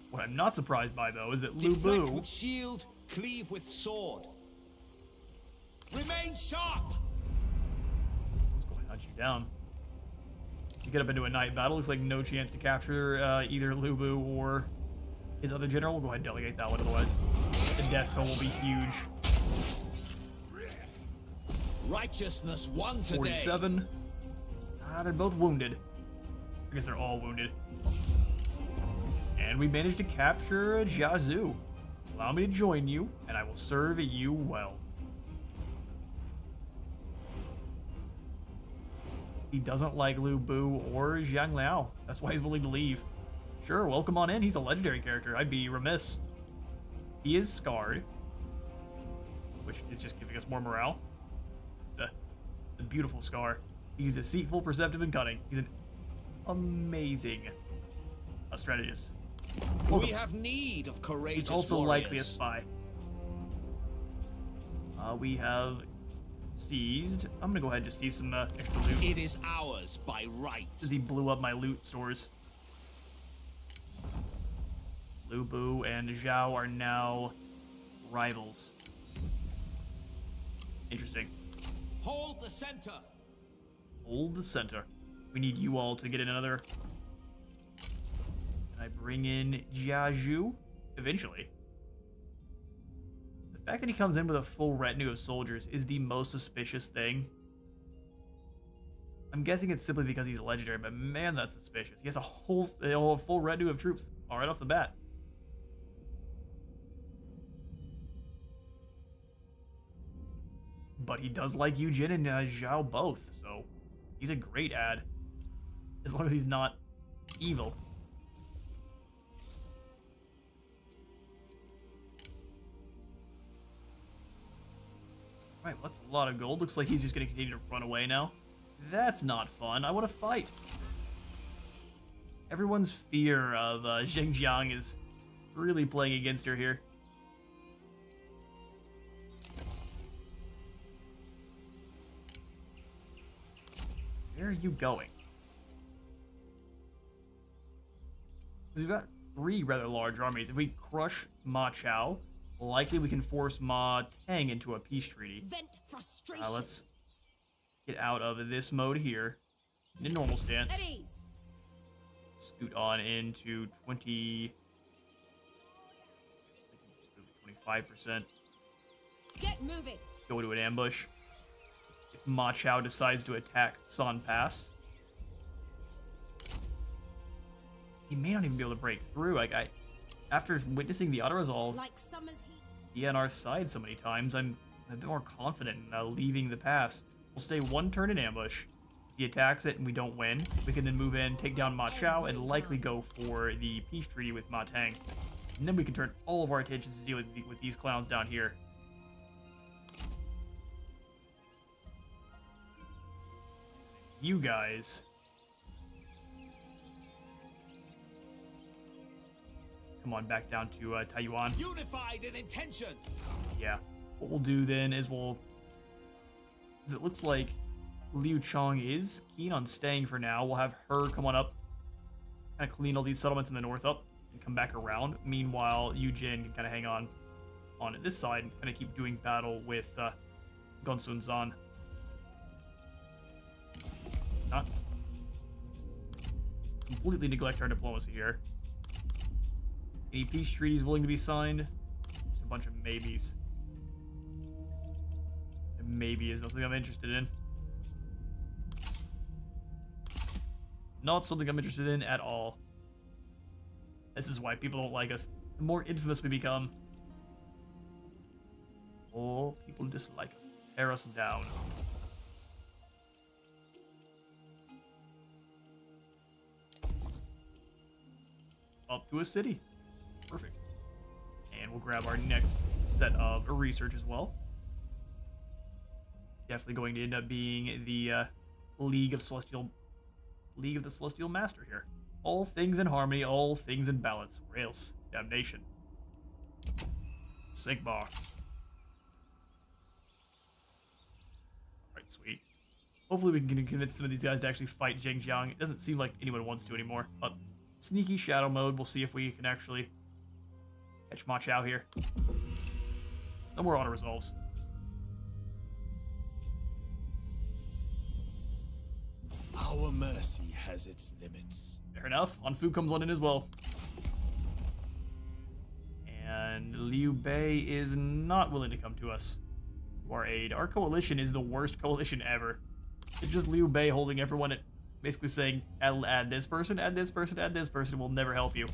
What I'm not surprised by, though, is that Lu Deflect Bu... with shield, cleave with sword. Remain sharp! Let's go ahead and hunt you down. You get up into a night battle. Looks like no chance to capture either Lu Bu or his other general. We'll go ahead and delegate that one, otherwise the death toll will be huge. Righteousness won today. 47. They're both wounded. I guess they're all wounded. And we managed to capture Jiazu. Allow me to join you, and I will serve you well. He doesn't like Lu Bu or Zhang Liao. That's why he's willing to leave. Sure, welcome on in. He's a legendary character. I'd be remiss. He is scarred, which is just giving us more morale. It's a beautiful scar. He's deceitful, perceptive, and cunning. He's an amazing strategist. We have need of courageous He's also warriors. likely a spy. We have seized. I'm gonna go ahead and just seize some extra loot. It is ours by right. As he blew up my loot stores. Lu Bu and Zhao are now rivals. Interesting. Hold the center. Hold the center. We need you all to get in another. Can I bring in Jiaju? Eventually. The fact that he comes in with a full retinue of soldiers is the most suspicious thing. I'm guessing it's simply because he's legendary, but man, that's suspicious. He has a full retinue of troops all right off the bat. But he does like Yujin and Zhao both, so he's a great ad. As long as he's not evil. Right, well, that's a lot of gold. Looks like he's just going to continue to run away now. That's not fun. I want to fight. Everyone's fear of Zheng Jiang is really playing against her here. Where are you going? We've got 3 rather large armies. If we crush Ma Chao, likely we can force Ma Tang into a peace treaty. Vent frustration. Let's get out of this mode here in a normal stance. At ease. Scoot on into 25%. Get moving. Go to an ambush. If Ma Chao decides to attack San Pass, he may not even be able to break through. After witnessing the auto-resolve Like summer's heat. be on our side so many times, I'm a bit more confident in leaving the pass. We'll stay 1 turn in ambush. If he attacks it and we don't win, we can then move in, take down Ma Chao, and likely go for the peace treaty with Ma Tang. And then we can turn all of our attentions to deal with these clowns down here. You guys. Come on, back down to Taiyuan. Unified in intention. Yeah. What we'll do then is it looks like Liu Chong is keen on staying for now. We'll have her come on up, kind of clean all these settlements in the north up, and come back around. Meanwhile, Yujin can kind of hang on this side and kind of keep doing battle with Gonsun Zan. Let's not completely neglect our diplomacy here. Any peace treaties willing to be signed? Just a bunch of maybes. And maybe is not something I'm interested in. Not something I'm interested in at all. This is why people don't like us. The more infamous we become, the more people dislike us. Tear us down. up to a city. Perfect. And we'll grab our next set of research as well. Definitely going to end up being the League of the Celestial Master here. All things in harmony, all things in balance, or else damnation. Sigmar. Alright, sweet. Hopefully we can convince some of these guys to actually fight Zheng Jiang. It doesn't seem like anyone wants to anymore. But sneaky shadow mode, we'll see if we can actually catch Ma Chao here. No more auto resolves. Our mercy has its limits. Fair enough. Anfu comes on in as well. And Liu Bei is not willing to come to us to our aid. Our coalition is the worst coalition ever. It's just Liu Bei holding everyone at basically saying, add this person, add this person, add this person, will never help you.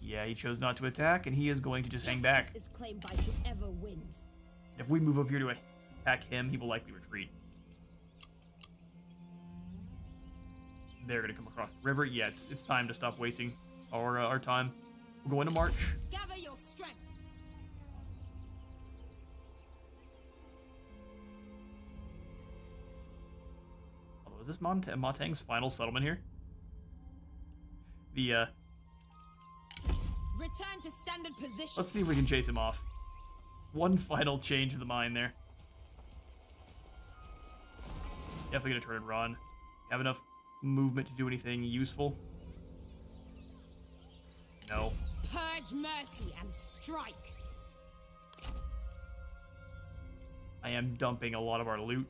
Yeah, he chose not to attack, and he is going to just hang back. Justice is claimed by whoever wins. If we move up here to attack him, he will likely retreat. They're going to come across the river. Yeah, it's time to stop wasting our time. We'll go into March. Gather your strength. Although, is this Matang's final settlement here? The, Return to standard position. let's see if we can chase him off. One final change of the mind there. Definitely gonna turn and run. Have enough movement to do anything useful? No. Purge mercy and strike. I am dumping a lot of our loot.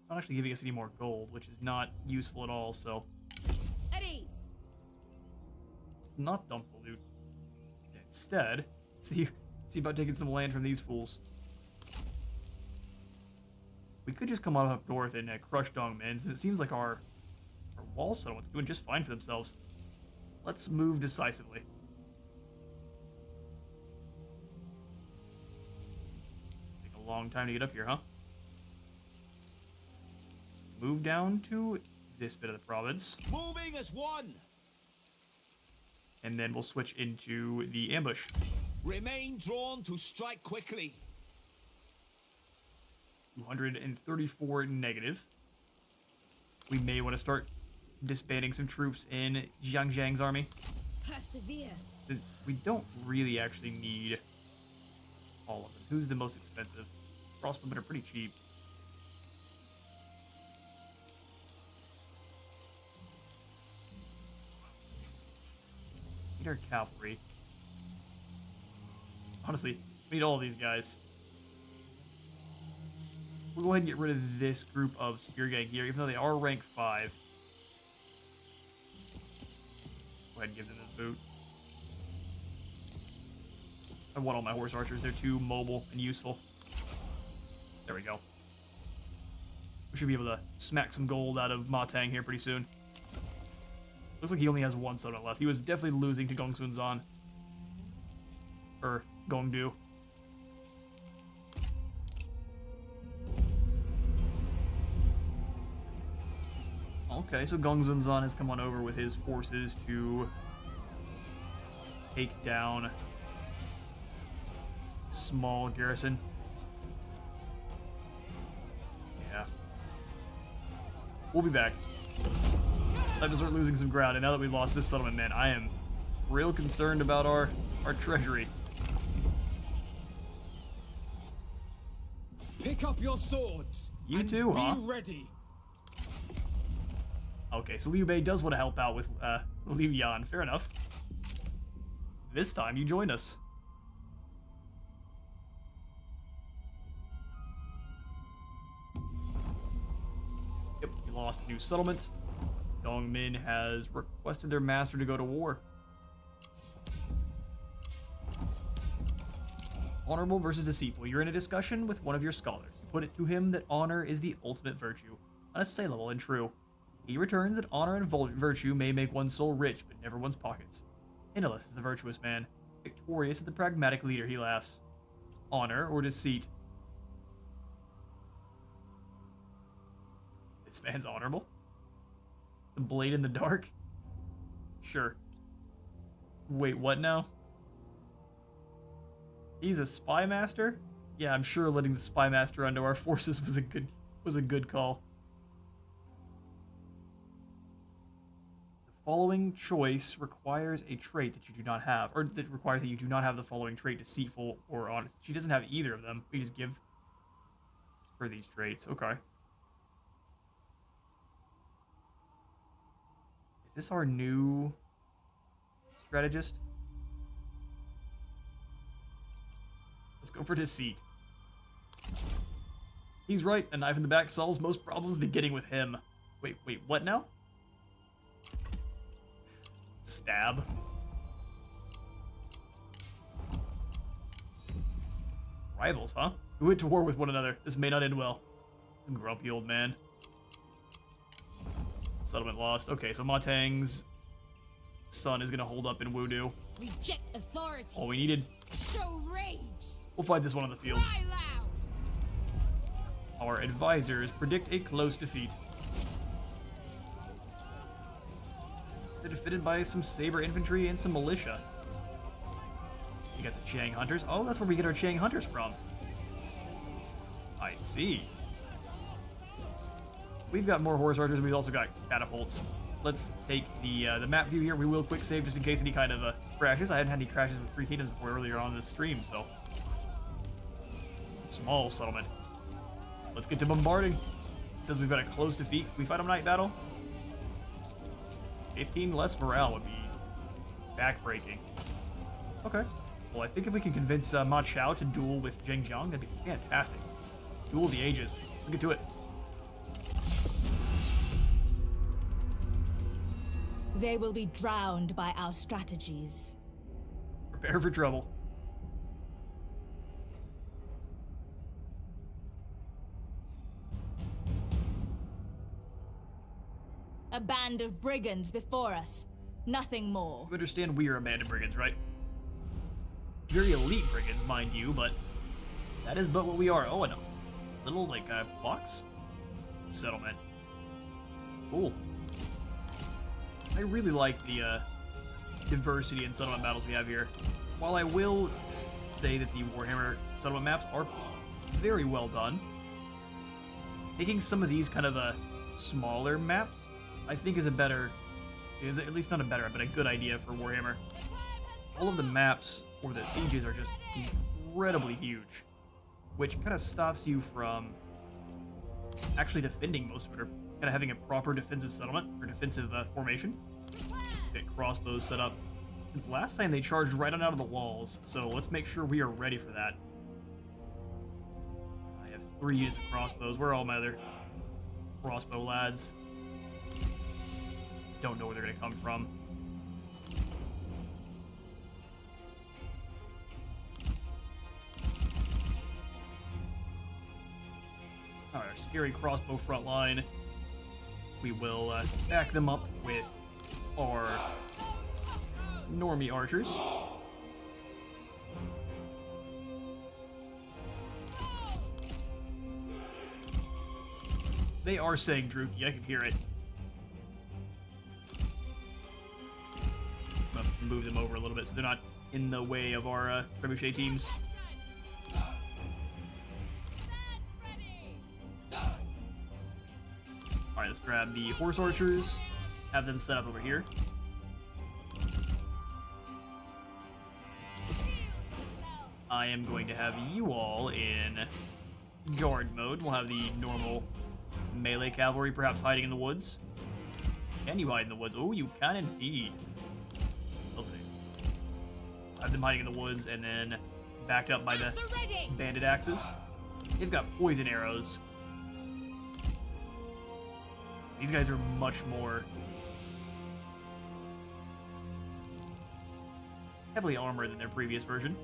It's not actually giving us any more gold, which is not useful at all, so At ease. let's not dump the loot. Instead, see about taking some land from these fools. We could just come on up north and crush Dongmen, since it seems like our wall settlement's doing just fine for themselves. Let's move decisively. Take a long time to get up here, huh? Move down to this bit of the province, Moving as one. and then we'll switch into the ambush. Remain drawn to strike quickly. 234 negative. We may want to start disbanding some troops in Zheng Jiang's army, Persevere. since we don't really actually need all of them. Who's the most expensive? Crossbowmen are pretty cheap. Need our cavalry. Honestly, we need all of these guys. We'll go ahead and get rid of this group of spear gang here, even though they are rank 5. Go ahead and give them this boot. I want all my horse archers. They're too mobile and useful. There we go. We should be able to smack some gold out of Ma Tang here pretty soon. Looks like he only has one settlement left. He was definitely losing to Gongsun Zan. Or Gongdu. Okay, so Gongsun Zan has come on over with his forces to take down a small garrison. Yeah. We'll be back. I have to start losing some ground, and now that we've lost this settlement, man, I am real concerned about our treasury. Pick up your swords. You and too, be huh? ready. Okay, so Liu Bei does want to help out with Liu Yan. Fair enough. This time, you joined us. Yep, we lost a new settlement. Dongmin has requested their master to go to war. Honorable versus deceitful. You're in a discussion with one of your scholars. You put it to him that honor is the ultimate virtue, unassailable and true. He returns that honor and virtue may make one's soul rich, but never one's pockets. Indolus is the virtuous man. Victorious is the pragmatic leader, he laughs. Honor or deceit? This man's honorable. The blade in the dark? Sure. Wait, what now? He's a spy master? Yeah, I'm sure letting the spy master onto our forces was a good call. The following choice requires a trait that you do not have, or that requires that you do not have the following trait: deceitful or honest. She doesn't have either of them. We just give her these traits. Okay. Is this our new strategist? Let's go for deceit. He's right. A knife in the back solves most problems beginning with him. Wait, what now? Stab. Rivals, huh? Who went to war with one another. This may not end well. Grumpy old man. Settlement lost. Okay, so Matang's son is gonna hold up in Wudu. Reject authority. All we needed. Show rage. We'll fight this one on the field. Cry loud. Our advisors predict a close defeat. They're defeated by some saber infantry and some militia. You got the Jiang hunters. Oh, that's where we get our Jiang hunters from. I see. We've got more horse archers, and we've also got catapults. Let's take the map view here. We will quick save just in case any kind of crashes. I hadn't had any crashes with Three Kingdoms before earlier on this stream, so. Small settlement. Let's get to bombarding. It says we've got a close defeat. Can we fight a night battle? 15 less morale would be backbreaking. Okay. Well, I think if we can convince Ma Chao to duel with Zheng Jiang, that'd be fantastic. Duel of the ages. Let's get to it. They will be drowned by our strategies. Prepare for trouble. A band of brigands before us. Nothing more. You understand we are a band of brigands, right? Very elite brigands, mind you, but that is but what we are. Oh, and a little, like, box settlement. Cool. I really like the diversity in settlement battles we have here. While I will say that the Warhammer settlement maps are very well done, taking some of these kind of smaller maps, I think is at least not a better, but a good idea for Warhammer. All of the maps or the sieges are just incredibly huge, which kind of stops you from actually defending most of it, or kind of having a proper defensive settlement or defensive formation. Get crossbows set up. Since last time they charged right on out of the walls, so let's make sure we are ready for that. I have 3 units of crossbows. Where are all my other crossbow lads? Don't know where they're gonna come from. Alright, our scary crossbow front line. We will back them up with our normie archers. They are saying Druki, I can hear it. I'm gonna move them over a little bit so they're not in the way of our trebuchet teams. Alright, let's grab the horse archers, have them set up over here. I am going to have you all in guard mode. We'll have the normal melee cavalry perhaps hiding in the woods. Can you hide in the woods? Oh, you can indeed. Lovely. Have them hiding in the woods and then backed up by the bandit axes. They've got poison arrows. These guys are much more heavily armored than their previous version.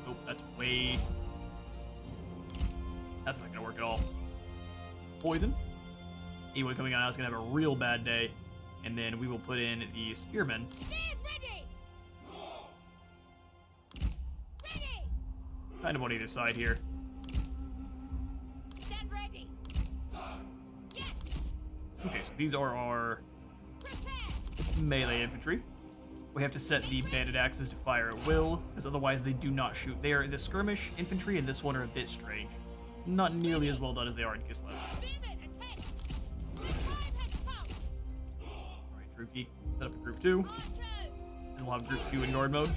Oh, that's way... That's not gonna work at all. Poison. Anyone coming on out is gonna have a real bad day. And then we will put in the spearmen. Kind of on either side here. so these are our melee infantry. We have to set the bandit axes to fire at will, because otherwise they do not shoot. They are the skirmish infantry, and this one are a bit strange. Not nearly as well done as they are in Kislev. Alright, Druki, set up a group 2. And we'll have group 2 in guard mode.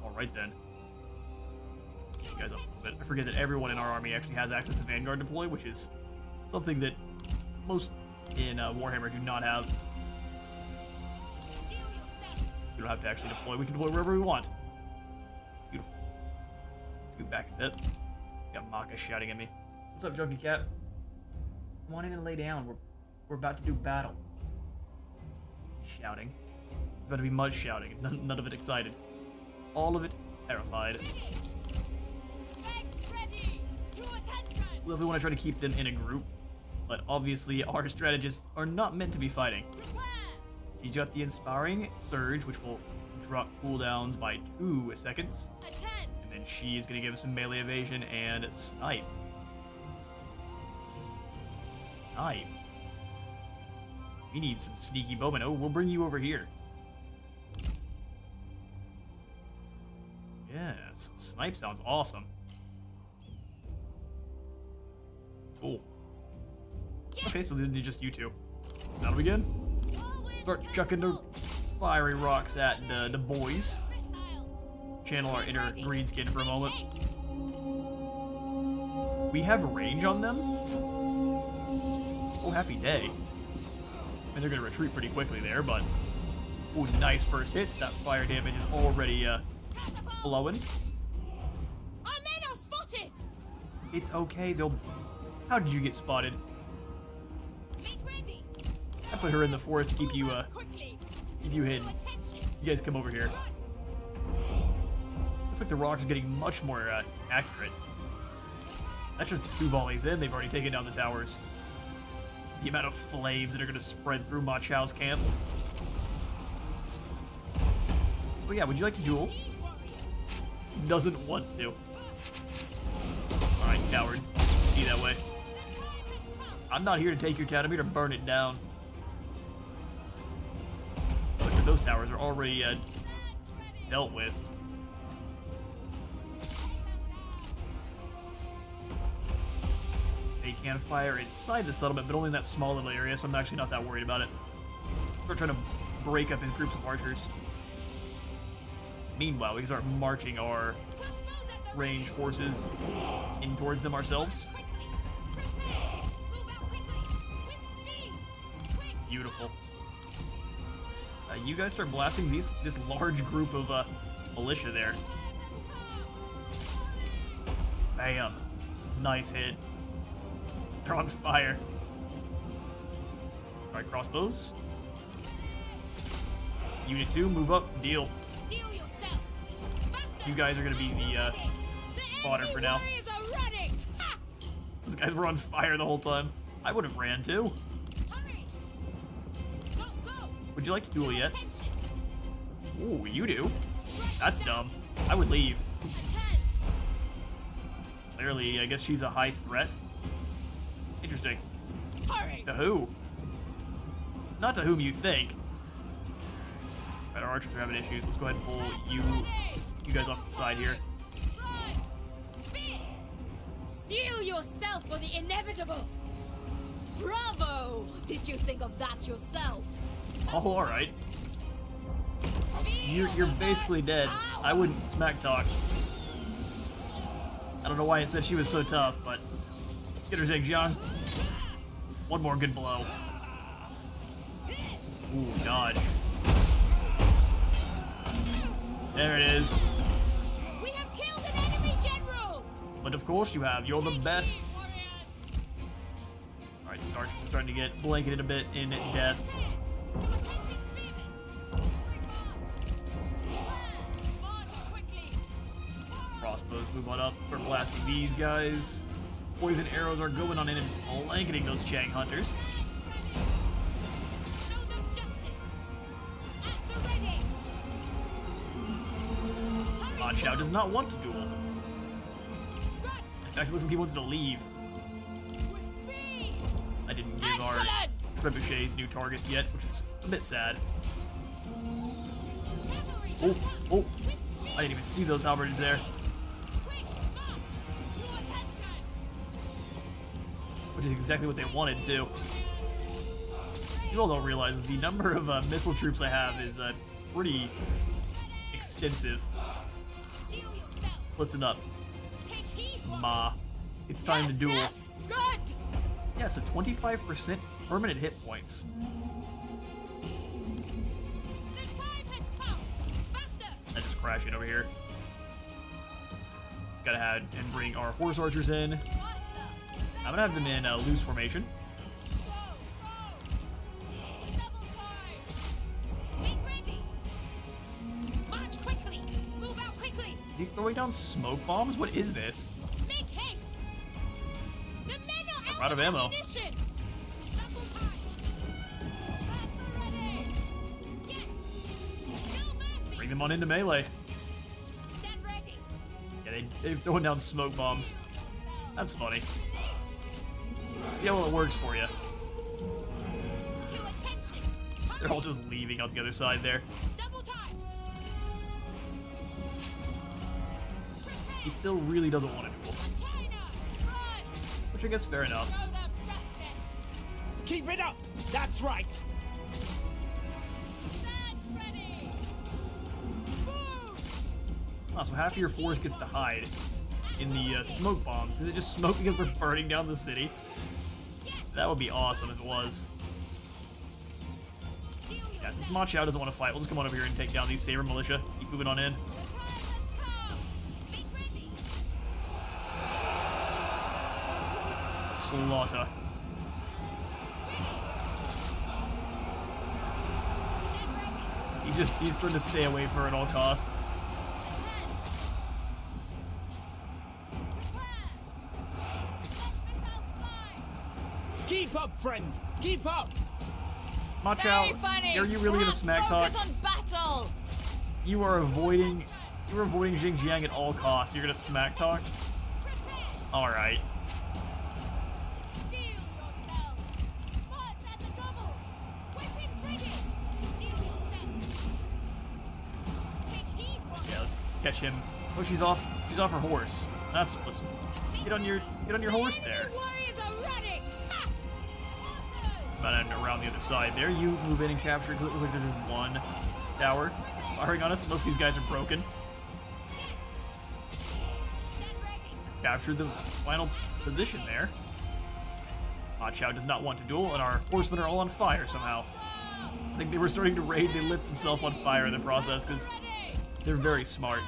Alright then. Let's get you guys up a little bit. I forget that everyone in our army actually has access to Vanguard deploy, which is something that most in Warhammer do not have. We don't have to actually deploy. We can deploy wherever we want. Beautiful. Let's go back a bit. Got Maka shouting at me. What's up, Junkie Cat? Come on in and lay down. We're about to do battle. Shouting. There's about to be much shouting. None of it excited. All of it terrified. Well, if we want to try to keep them in a group, but obviously our strategists are not meant to be fighting. She's got the Inspiring Surge, which will drop cooldowns by 2 seconds. And then she's going to give us some melee evasion and snipe. Snipe. We need some sneaky bowmen. Oh, we'll bring you over here. Yes, snipe sounds awesome. Cool. Okay, so then just you two. That'll begin. Start chucking the fiery rocks at the boys. Channel our inner greenskin for a moment. We have range on them? Oh, happy day. And they're gonna retreat pretty quickly there, but... Ooh, nice first hits. That fire damage is already, flowing. Our men are spotted! It's okay, they'll... How did you get spotted? I put her in the forest to keep you hidden. You guys come over here. Looks like the rocks are getting much more accurate. That's just 2 volleys in. They've already taken down the towers. The amount of flames that are going to spread through Ma Chao's camp. Oh yeah, would you like to duel? Doesn't want to. Alright, coward. Be that way. I'm not here to take your town. I'm here to burn it down. Looks like those towers are already dealt with. They can fire inside the settlement, but only in that small little area, so I'm actually not that worried about it. We're trying to break up his groups of archers. Meanwhile, we can start marching our ranged forces in towards them ourselves. Beautiful. You guys start blasting this large group of militia there. Bam. Nice hit. They're on fire. Alright, crossbows. Unit 2, move up, deal. You guys are gonna be the fodder for now. Those guys were on fire the whole time. I would have ran too. Would you like to duel yet? Ooh, you do? That's dumb. I would leave. Clearly, I guess she's a high threat. Interesting. To who? Not to whom you think. Right, our archers are having issues. Let's go ahead and pull you guys off to the side here. Steel yourself for the inevitable. Bravo! Did you think of that yourself? Oh, all right. You're basically dead. I wouldn't smack talk. I don't know why it said she was so tough, but get her, Zheng Jiang. One more good blow. Ooh, dodge. There it is. We have killed an enemy general. But of course you have. You're the best. All right, the archers are starting to get blanketed a bit in death. Crossbows move on up. Start blasting these guys. Poison arrows are going on in and blanketing those Chang hunters. Ma Chao does not want to duel. In fact, it looks like he wants to leave. I didn't give our trebuchets new targets yet, which is a bit sad. Oh, oh. I didn't even see those halberds there. Which is exactly what they wanted, too. What you all don't realize is the number of missile troops I have is pretty extensive. Listen up. Ma. It's time to duel. Yes, good. Yeah, so 25% permanent hit points. The time has come. Faster. I just crash it over here. It's gotta have and bring our horse archers in. I'm gonna have them in loose formation. March quickly. Move out quickly. Is he throwing down smoke bombs? What is this? Make haste. The men are out of ammo. ammunition. Double time. Ready. Yes. No mercy. Bring them on into melee. Stand ready. Yeah, they're throwing down smoke bombs. That's funny. See how well it works for you. To attention. They're all just leaving out the other side there. Double time. He still really doesn't want to duel. China. Run. Which I guess fair enough. Throw them justice. Keep it up! That's right! Stand ready. Move. Ah, so half of your force gets to hide in the smoke bombs. Is it just smoke because we're burning down the city? That would be awesome if it was. Yeah, since Ma Chao doesn't want to fight, we'll just come on over here and take down these Saber militia. Keep moving on in. Slaughter. He's trying to stay away from her at all costs. Keep up, friend! Keep up! Ma Chao, Very funny. are you really gonna Perhaps smack talk? focus on battle. You are avoiding Zheng Jiang at all costs. You're gonna smack talk? Alright. Steel yourself. March at the double. Weapons ready. Steel yourself. Take heed, warrior. Yeah, let's catch him. Oh, she's off her horse. That's what's get on your horse there. Warriors are ready. Ha! And around the other side there. You move in and capture. It looks like there's just one tower that's firing on us. Most of these guys are broken. Captured the final position there. Ma Chao does not want to duel, and our horsemen are all on fire somehow. I think they were starting to raid. They lit themselves on fire in the process because they're very smart.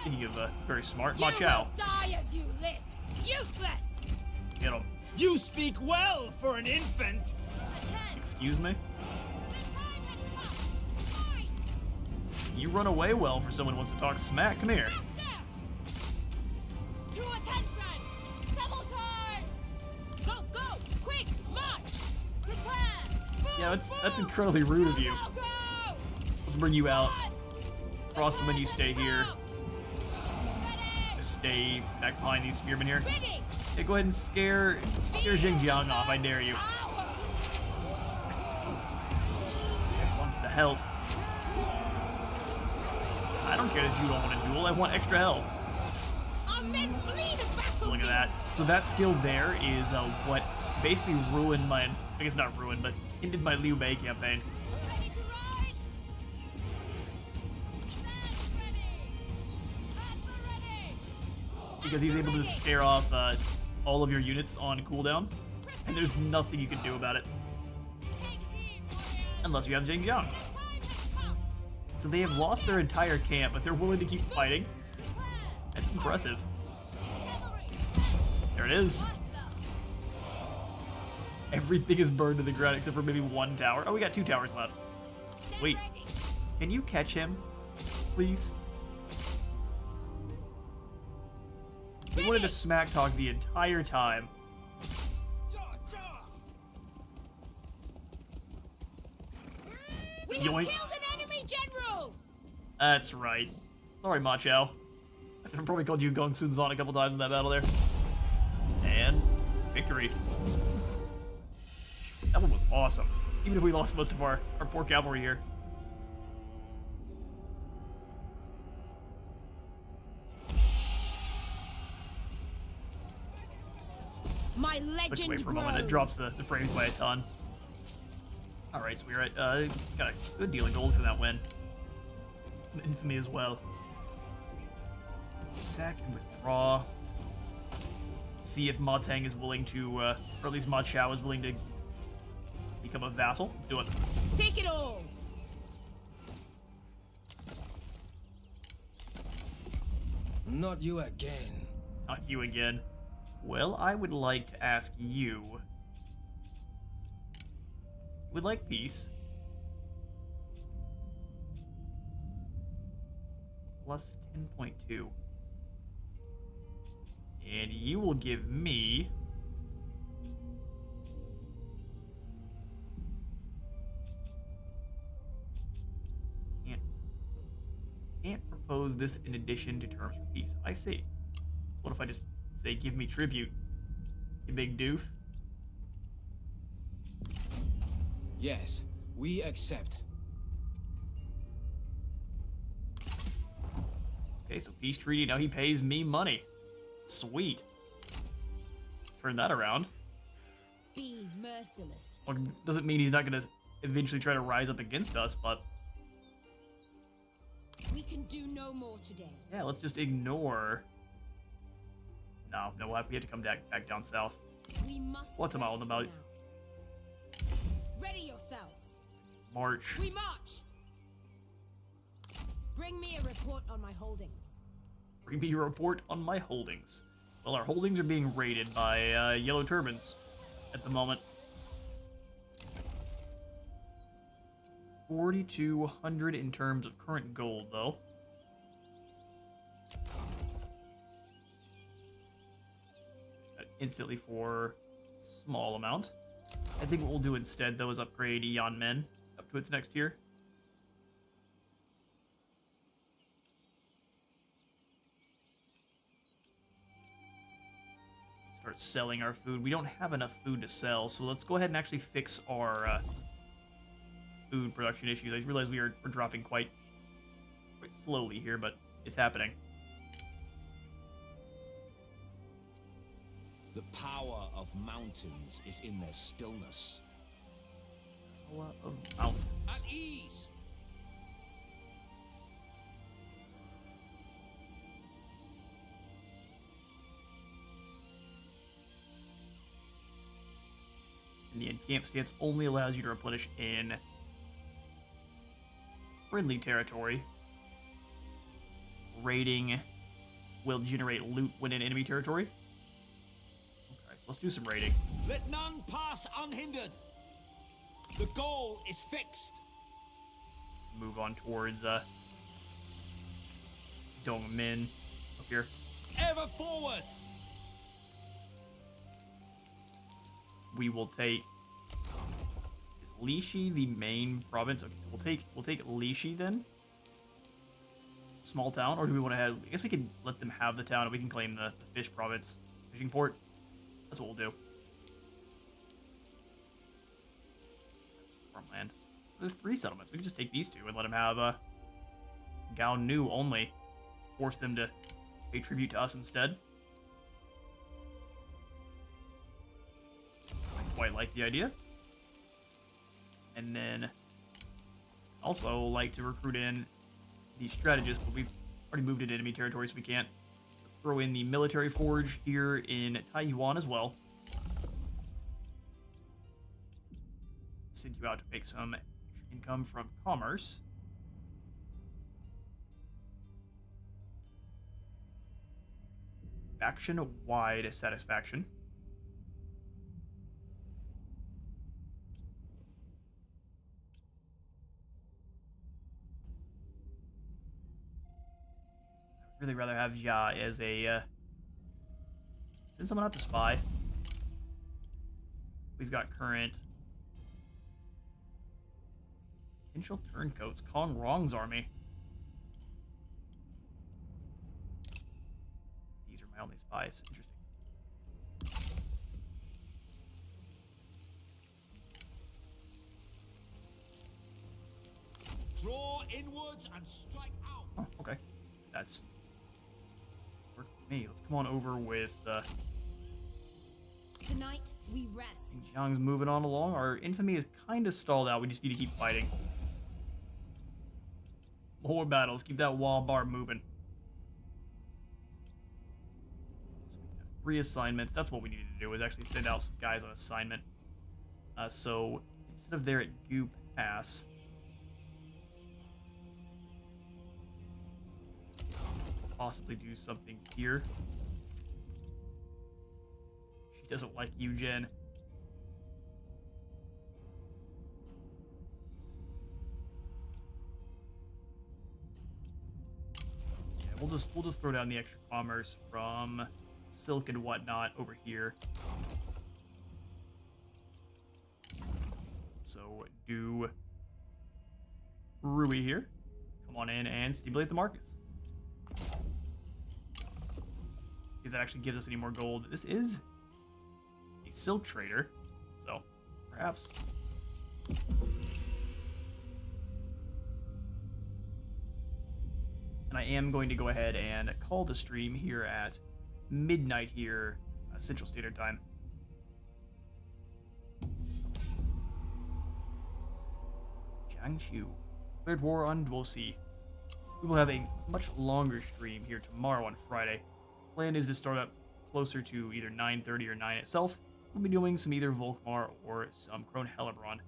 Speaking of very smart, Ma Chao. You will die as you lived. Useless. Get him. You speak well for an infant! Excuse me? You run away well for someone who wants to talk smack. Come here. To attention! Double time! Go, go! Quick! March! Prepare! Yeah, that's incredibly rude of you. Go, go! Let's bring you out. Crossbowmen, you stay here. Just stay back behind these spearmen here. Ready! Hey, go ahead and scare Zheng Jiang off, I dare you. One for the health. I don't care that you don't want to duel, I want extra health. Our men flee the battle! Look at that. So that skill there is what basically ruined my, I guess not ruined, but ended my Liu Bei campaign. Ready to ride? Stand ready! Admiral ready! Because he's able to scare off all of your units on cooldown, and there's nothing you can do about it. Unless you have Zheng Jiang. So they have lost their entire camp, but they're willing to keep fighting. That's impressive. There it is. Everything is burned to the ground except for maybe one tower. Oh, we got 2 towers left. Wait, can you catch him, please? He wanted to smack talk the entire time. We have Yoink. killed an enemy general! That's right. Sorry, Ma Chao. I've probably called you Gong Sun Zan a couple times in that battle there. And victory. That one was awesome. Even if we lost most of our poor cavalry here. My Switch legend away for a grows. moment. It drops the frames by a ton. Alright, so we're at, got a good deal of gold for that win. Some infamy as well. Sack and withdraw. See if Ma Teng is willing to, or at least Ma Chao is willing to become a vassal. Do it. Take it all. Not you again. Not you again. Well, I would like to ask you. Would like peace. Plus 10.2. And you will give me. Can't propose this in addition to terms for peace. I see. What if I just say, give me tribute, you big doof? Yes, we accept. Okay, so peace treaty. Now he pays me money. Sweet. Turn that around. Be merciless. Well, doesn't mean he's not going to eventually try to rise up against us, but We can do no more today. yeah, let's just ignore. No, we have to come back down south. We must. What's a mile about? now. Ready yourselves. March. We march. Bring me a report on my holdings. Bring me a report on my holdings. Well, our holdings are being raided by yellow turbans at the moment. 4,200 in terms of current gold, though. Instantly for a small amount. I think what we'll do instead, though, is upgrade Eon Men up to its next tier. Start selling our food. We don't have enough food to sell, so let's go ahead and actually fix our food production issues. I realize we're dropping quite slowly here, but it's happening. The power of mountains is in their stillness. Power of mountains. At ease! And the encamp stance only allows you to replenish in friendly territory. Raiding will generate loot when in enemy territory. Okay, so let's do some raiding. Let none pass unhindered. The goal is fixed. Move on towards Dongmin up here. Ever forward. We will take. Is Lishi the main province? Okay, so we'll take Lishi then. Small town, or do we want to have? I guess we can let them have the town, and we can claim the fish province, fishing port. That's what we'll do. That's farmland. There's 3 settlements. We can just take these 2 and let them have Gao Nu only. Force them to pay tribute to us instead. I quite like the idea. And then also like to recruit in the strategist, but we've already moved into enemy territory, so we can't. Let's throw in the military forge here in Taiyuan as well. Send you out to make some extra income from commerce. Faction-wide satisfaction. I'd really rather have Jia as a send someone out to spy. We've got current potential turncoats. Kong Rong's army. These are my only spies. Interesting. inwards and strike out. Oh, okay. That's worked for me. Let's come on over with Tonight we rest. Zheng Jiang's moving on along. Our infamy is kind of stalled out. We just need to keep fighting. More battles. Keep that wall bar moving. So we have 3 assignments. That's what we needed to do, is actually send out some guys on assignment. So instead of there at Goo Pass, we'll possibly do something here. She doesn't like you, Jen. Yeah, we'll just throw down the extra commerce from silk and whatnot over here. So do Rui here. Come on in and stimulate the markets. See if that actually gives us any more gold. This is a silk trader, so perhaps. And I am going to go ahead and call the stream here at midnight here, Central Standard Time. Jiangqiu. Declared war on Dwosi. We will have a much longer stream here tomorrow on Friday. Plan is to start up closer to either 9:30 or 9 itself. We'll be doing some either Volkmar or some Krone Hellebron.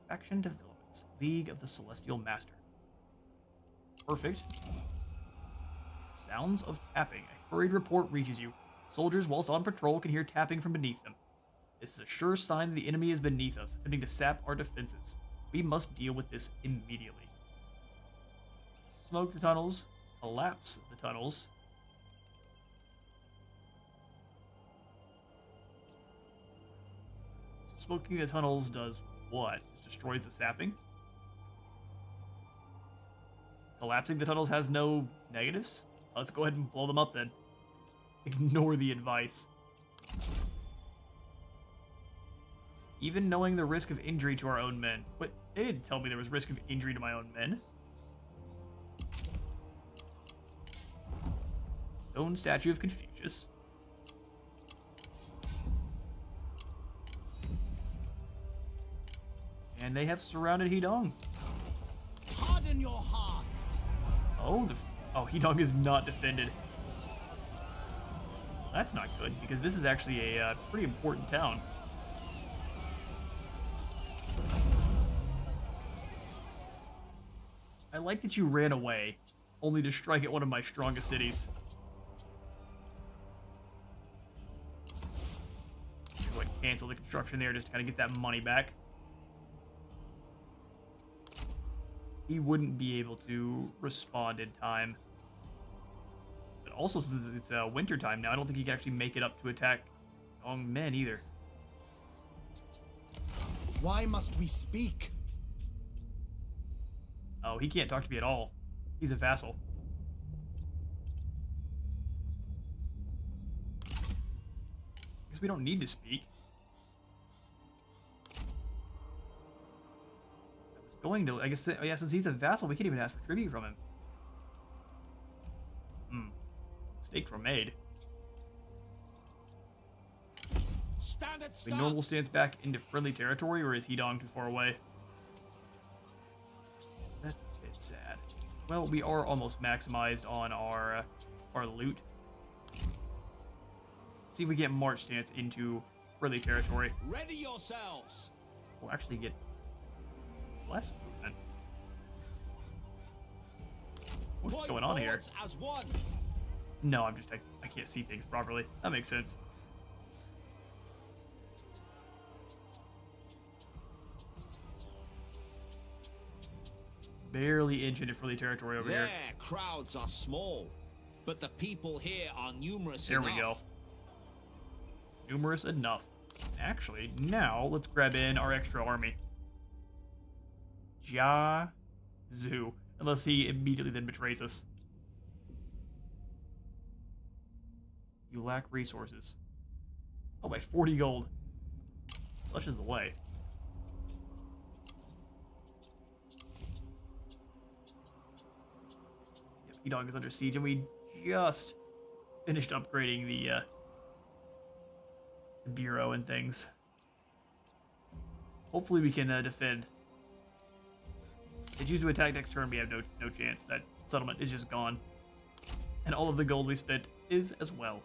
Faction developments. League of the Celestial Master. Perfect. Sounds of tapping. A hurried report reaches you. Soldiers, whilst on patrol, can hear tapping from beneath them. This is a sure sign that the enemy is beneath us, attempting to sap our defenses. We must deal with this immediately. Smoke the tunnels. Collapse the tunnels. Smoking the tunnels does what? Just destroys the sapping? Collapsing the tunnels has no negatives? Let's go ahead and blow them up then. Ignore the advice. Even knowing the risk of injury to our own men. But they didn't tell me there was risk of injury to my own men. Stone statue of Confucius. And they have surrounded Hedong. Harden your hearts. Oh, Hedong is not defended. That's not good, because this is actually a pretty important town. I like that you ran away, only to strike at one of my strongest cities. Go ahead and cancel the construction there just to kind of get that money back. He wouldn't be able to respond in time. But also, since it's winter time now, I don't think he can actually make it up to attack Dong men either. Why must we speak? Oh, he can't talk to me at all. He's a vassal. Guess we don't need to speak. Going to, I guess, oh yeah, since he's a vassal, we can't even ask for tribute from him. Mistakes were made. We normal stance back into friendly territory, or is Hedong too far away? That's a bit sad. Well, we are almost maximized on our loot. Let's see if we get march stance into friendly territory. Ready yourselves. We'll actually get less movement. What's going on here? As one. No, I can't see things properly. That makes sense. Barely inch into friendly territory over here. Their crowds are small, but the people here are numerous There enough. we go. Numerous enough. Actually, now let's grab in our extra army. Jia Zhu. Unless he immediately then betrays us. You lack resources. Oh, by 40 gold. Such is the way. Yidong is under siege, and we just finished upgrading the bureau and things. Hopefully we can defend. If you choose to attack next turn, we have no chance. That settlement is just gone. And all of the gold we spent is as well.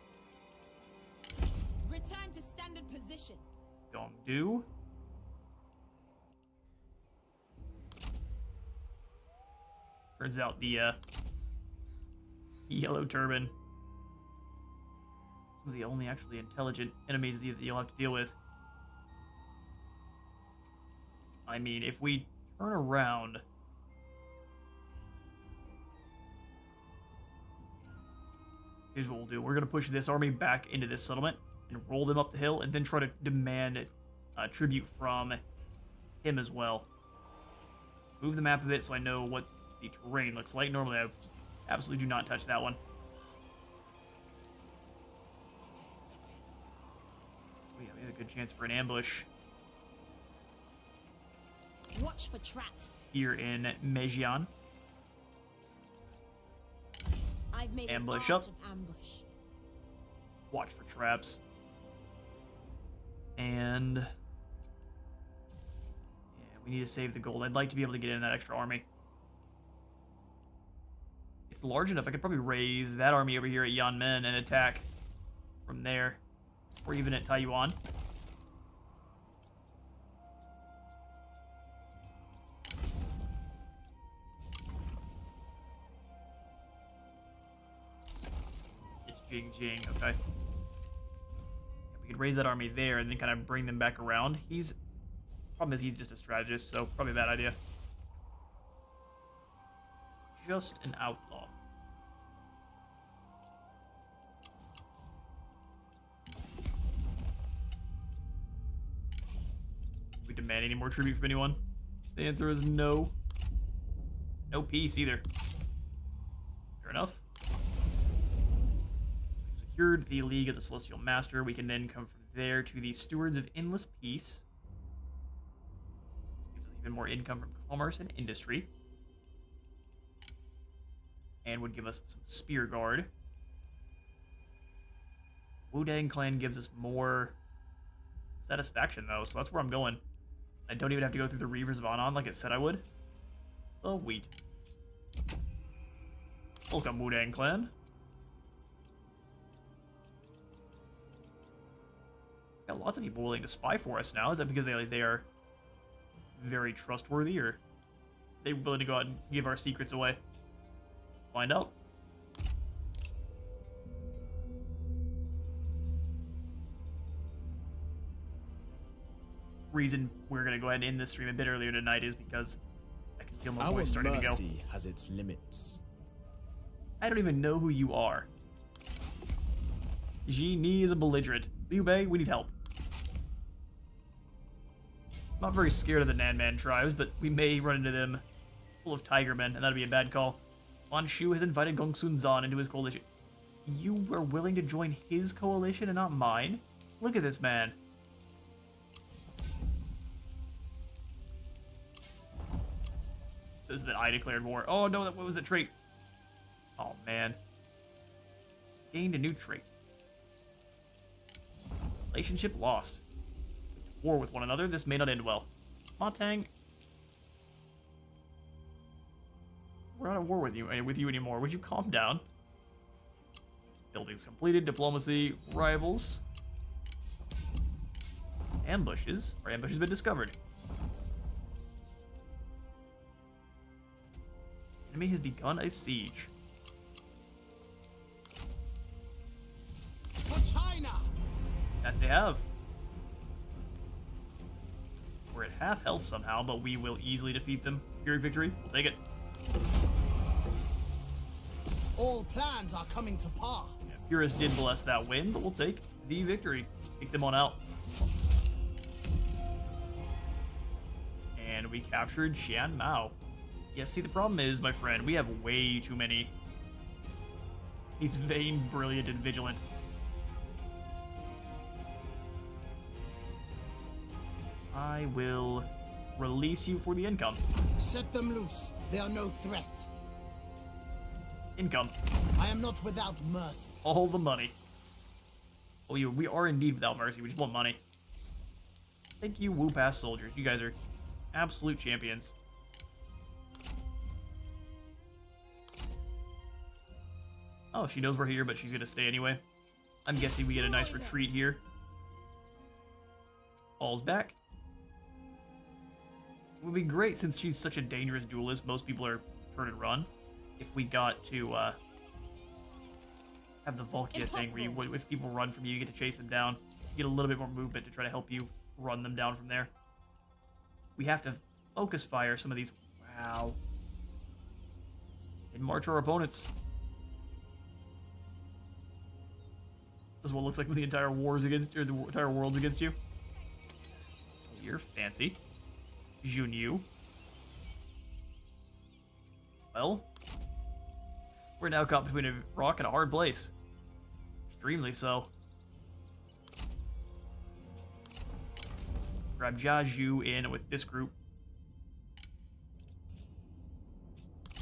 Return to standard position. Gongdu. Turns out the yellow turban, some of the only actually intelligent enemies that you'll have to deal with. I mean, if we turn around, here's what we'll do. We're going to push this army back into this settlement and roll them up the hill, and then try to demand tribute from him as well. Move the map a bit so I know what the terrain looks like. Normally I absolutely do not touch that one. Oh yeah, we have a good chance for an ambush Watch for traps. here in Zhejiang. I've made Ambush an art up. of ambush. Watch for traps. And yeah, we need to save the gold. I'd like to be able to get in that extra army. It's large enough. I could probably raise that army over here at Yanmen and attack from there, or even at Taiyuan. It's Zheng Jiang, okay. We could raise that army there and then kind of bring them back around. Problem is he's just a strategist, so probably a bad idea. Just an outlaw. We demand any more tribute from anyone? The answer is no. No peace either. Fair enough. We've secured the League of the Celestial Master. We can then come from there to the Stewards of Endless Peace. Gives us even more income from commerce and industry. And would give us some Spear Guard. Wudang Clan gives us more satisfaction, though, so that's where I'm going. I don't even have to go through the Reavers of Anon like it said I would. Sweet. Welcome, Wudang Clan. Got lots of people willing to spy for us now. Is that because they are very trustworthy, or they willing to go out and give our secrets away? Find out. Reason we're gonna go ahead and end this stream a bit earlier tonight is because I can feel my Our voice starting to go. mercy has its limits. I don't even know who you are. Ji Ni is a belligerent. Liu Bei, we need help. I'm not very scared of the Nanman tribes, but we may run into them full of tigermen, and that'd be a bad call. Wan Shu has invited Gongsun Zan into his coalition. You were willing to join his coalition and not mine? Look at this man. Says that I declared war. Oh no, what was the trait? Oh man. Gained a new trait. Relationship lost. War with one another. This may not end well. Matang. We're not at war with you anymore. Would you calm down? Buildings completed. Diplomacy. Rivals. Ambushes. Our ambush has been discovered. Enemy has begun a siege. For China! That they have. We're at half health somehow, but we will easily defeat them. Fury victory. We'll take it. All plans are coming to pass. Yeah, Purist did bless that win, but we'll take the victory. Take them on out. And we captured Xian Mao. Yeah, see, the problem is, my friend, we have way too many. He's vain, brilliant, and vigilant. I will release you for the income. Set them loose. They are no threat. Income. I am not without mercy. All the money. Oh, we are indeed without mercy. We just want money. Thank you, Wu Pass soldiers. You guys are absolute champions. Oh, she knows we're here, but she's gonna stay anyway. I'm guessing we get a nice retreat here. All's back. It would be great, since she's such a dangerous duelist. Most people are turn and run. If we got to have the Volkia thing where you, if people run from you, you get to chase them down. You get a little bit more movement to try to help you run them down from there. We have to focus fire some of these. Wow. And march our opponents. This is what it looks like when the entire war's against, or the entire world's against you. You're fancy. Junyu. Well, we're now caught between a rock and a hard place. Extremely so. Grab Jiaju in with this group.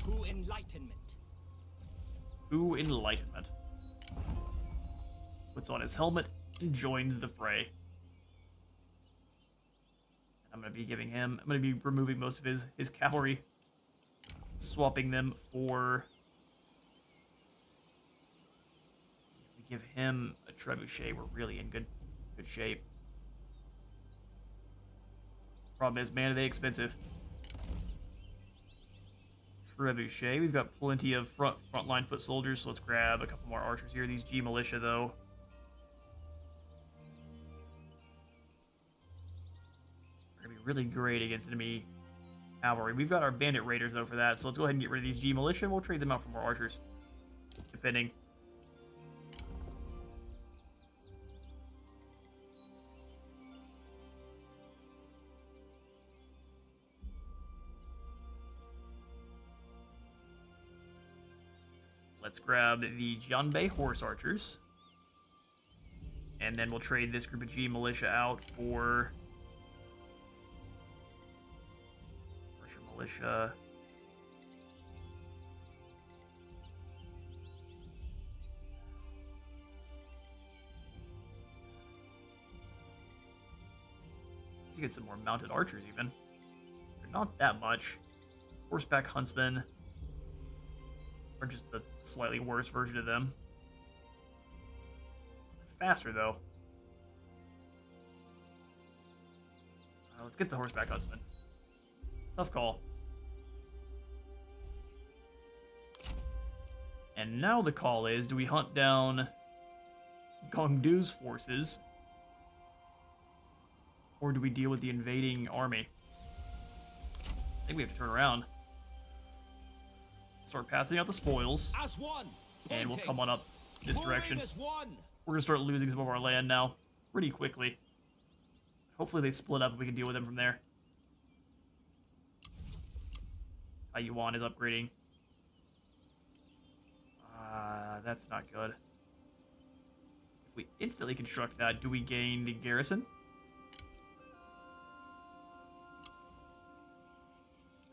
To enlightenment. To enlightenment. Puts on his helmet and joins the fray. I'm going to be giving him... I'm going to be removing most of his cavalry. Swapping them for... If we give him a trebuchet, we're really in good shape. Problem is, man, are they expensive. Trebuchet. We've got plenty of frontline foot soldiers, so let's grab a couple more archers here. These G militia, though. Are going to be really great against enemy cavalry. We've got our bandit raiders, though, for that, so let's go ahead and get rid of these G militia, and we'll trade them out for more archers. Depending. Let's grab the Jianbei horse archers. And then we'll trade this group of G militia out for Russian militia. You get some more mounted archers even. They're not that much. Horseback huntsmen. Or just a slightly worse version of them. Faster, though. Let's get the horseback huntsman. Tough call. And now the call is, do we hunt down Gongdu's forces? Or do we deal with the invading army? I think we have to turn around. Start passing out the spoils, As one. and we'll come on up this direction. As one. We're going to start losing some of our land now, pretty quickly. Hopefully they split up and we can deal with them from there. Taiwan is upgrading. That's not good. If we instantly construct that, do we gain the garrison?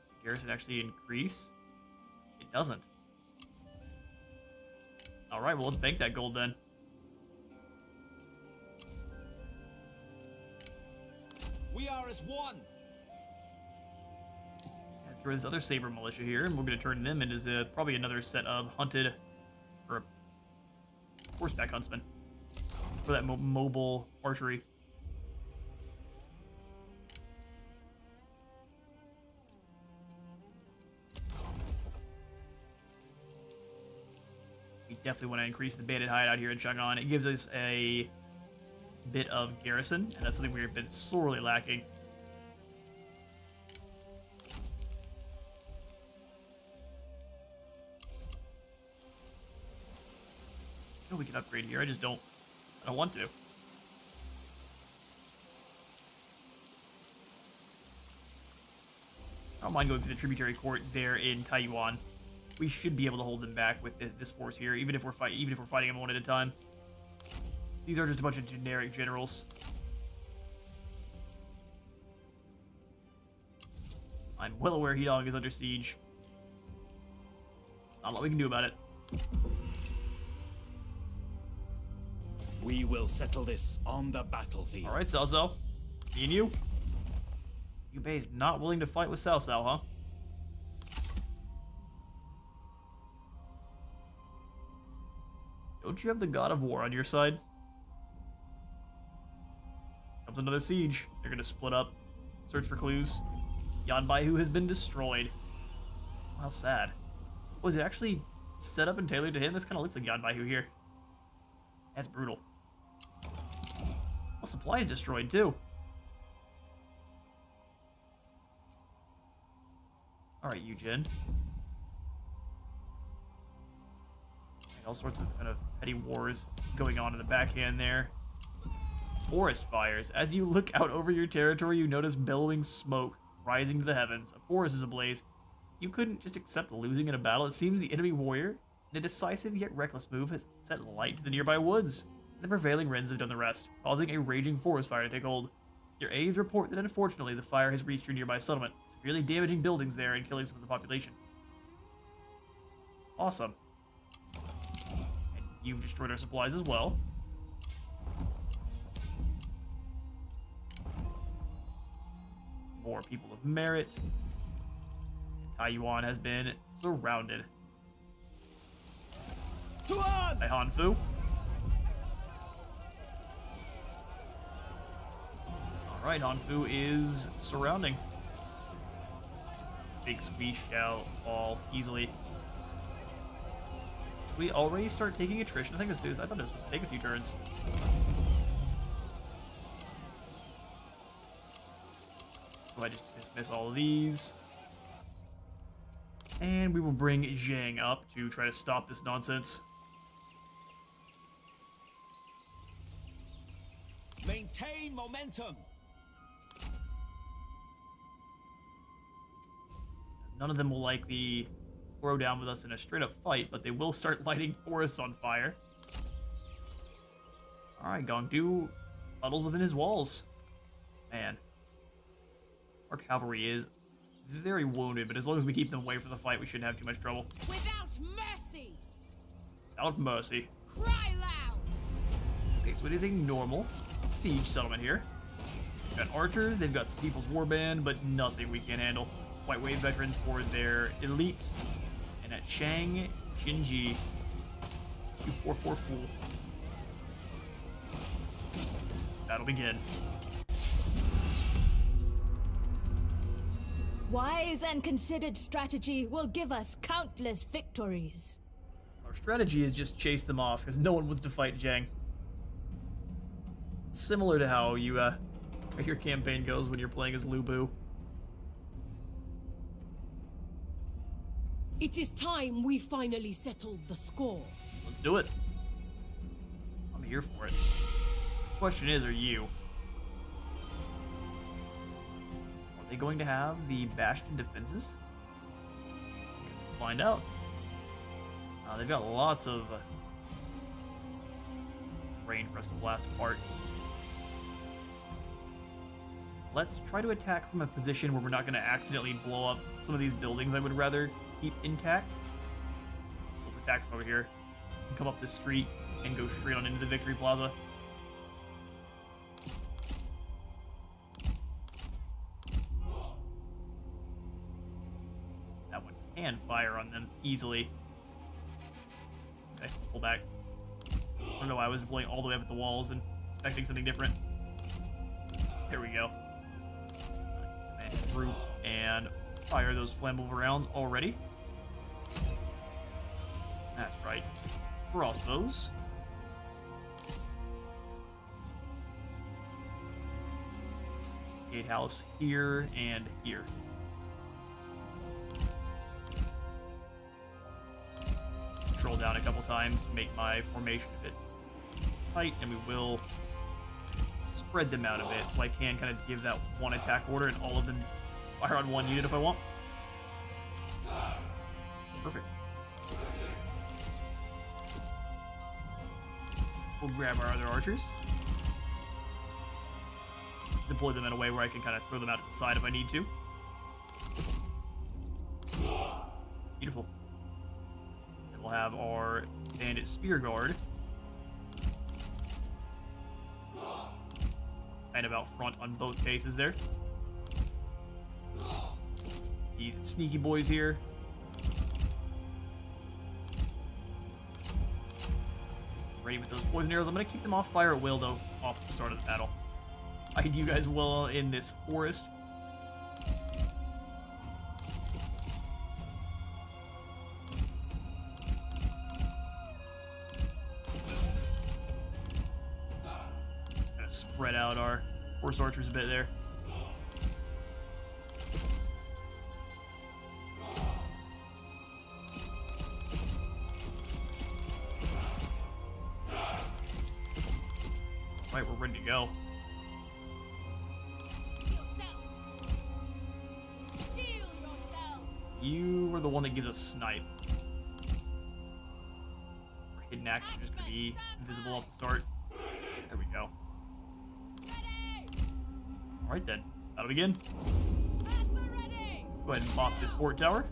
Does the garrison actually increase? It doesn't. Alright, well, let's bank that gold then. We are as one. Let's get rid of this other saber militia here, and we're going to turn them into probably another set of hunted, or horseback huntsmen for that mobile archery. We definitely want to increase the bandit hideout here in Chang'an. It gives us a bit of garrison, and that's something we've been sorely lacking. Oh, we can upgrade here. I don't want to. I don't mind going through the tributary court there in Taiwan. We should be able to hold them back with this force here, even if we're fighting them one at a time. These are just a bunch of generic generals. I'm well aware Hedong is under siege. Not a lot we can do about it. We will settle this on the battlefield. All right, Cao Cao. Me and you. Liu Bei's not willing to fight with Cao Cao, huh? Don't you have the God of War on your side? Comes another siege. They're gonna split up, search for clues. Yan Baihu has been destroyed. How sad. Was it actually set up and tailored to him? This kind of looks like Yan Baihu here. That's brutal. Well, supply is destroyed too. Alright, Yujin. All sorts of kind of petty wars going on in the backhand there. Forest fires. As you look out over your territory, you notice billowing smoke rising to the heavens. A forest is ablaze. You couldn't just accept losing in a battle. It seems the enemy warrior, in a decisive yet reckless move, has set light to the nearby woods. The prevailing winds have done the rest, causing a raging forest fire to take hold. Your aides report that unfortunately the fire has reached your nearby settlement, severely damaging buildings there and killing some of the population. Awesome. And you've destroyed our supplies as well. More people of merit. Taiyuan has been surrounded. By Hanfu. Alright, Hanfu is surrounding. Big we shall fall easily. We already start taking attrition. I think this is. I thought it was supposed to take a few turns. So I just dismiss all of these. And we will bring Zheng up to try to stop this nonsense. Maintain momentum. None of them will like the throw down with us in a straight up fight, but they will start lighting forests on fire. Alright, Gongdu huddles within his walls. Man. Our cavalry is very wounded, but as long as we keep them away from the fight, we shouldn't have too much trouble. Without mercy! Without mercy. Cry loud! Okay, so it is a normal siege settlement here. We've got archers, they've got some People's Warband, but nothing we can handle. White Wave veterans for their elites. And at Shang Xinji, you poor fool. That'll begin. Wise and considered strategy will give us countless victories. Our strategy is just chase them off, because no one wants to fight Zheng. Similar to how you, how your campaign goes when you're playing as Lu Bu. It is time we finally settled the score. Let's do it. I'm here for it. The question is, are you? Are they going to have the Bastion defenses? Guess we'll find out. They've got lots of terrain for us to blast apart. Let's try to attack from a position where we're not going to accidentally blow up some of these buildings I would rather keep intact. Let's attack from over here and come up this street and go straight on into the Victory Plaza. That one can fire on them easily. Okay, pull back. I don't know why I was blowing all the way up at the walls and expecting something different. There we go. And through and fire those flammable rounds already. That's right. Crossbows. Gatehouse here and here. Control down a couple times to make my formation a bit tight, and we will spread them out a bit so I can kind of give that one attack order and all of them fire on one unit if I want. Perfect. We'll grab our other archers. Deploy them in a way where I can kind of throw them out to the side if I need to. Beautiful. And we'll have our Bandit Spear Guard. Kind of out front on both cases there. These sneaky boys here. Ready with those poison arrows. I'm going to keep them off fire at will, though, off the start of the battle. Hide you guys well in this forest. Gonna spread out our horse archers a bit there. Right, we're ready to go. You were the one that gives us snipe. Our hidden action is just going to be invisible off the start. There we go. Alright then, that'll begin. Go ahead and bop this fort tower.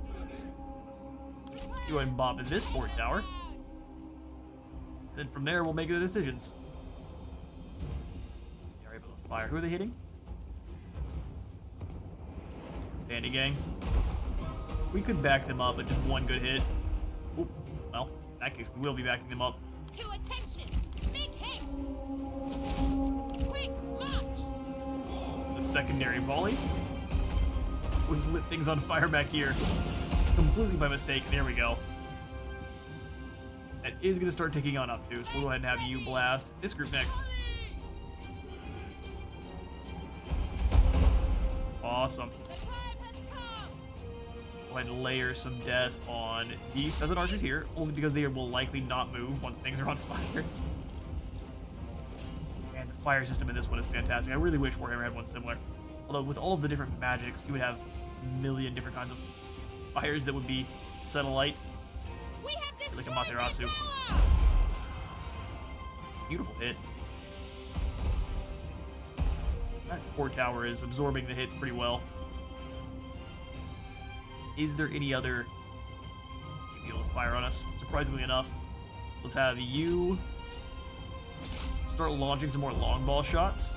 Go ahead and bop this fort tower. Then from there, we'll make the decisions. They're able to fire. Who are they hitting? Bandit gang. We could back them up at just one good hit. Oop. Well, in that case, we will be backing them up. To attention! Make haste! Quick march! The secondary volley. We've lit things on fire back here. Completely by mistake. There we go. That is going to start ticking on up too, so we'll go ahead and have you blast this group next. Awesome. Go ahead and layer some death on these peasant archers here, only because they will likely not move once things are on fire. And the fire system in this one is fantastic. I really wish Warhammer had one similar. Although with all of the different magics, you would have a million different kinds of fires that would be set alight. We have Like a destroyed Materasu. the tower! Beautiful hit. That core tower is absorbing the hits pretty well. Is there any other be able to fire on us? Surprisingly enough, let's have you start launching some more long ball shots.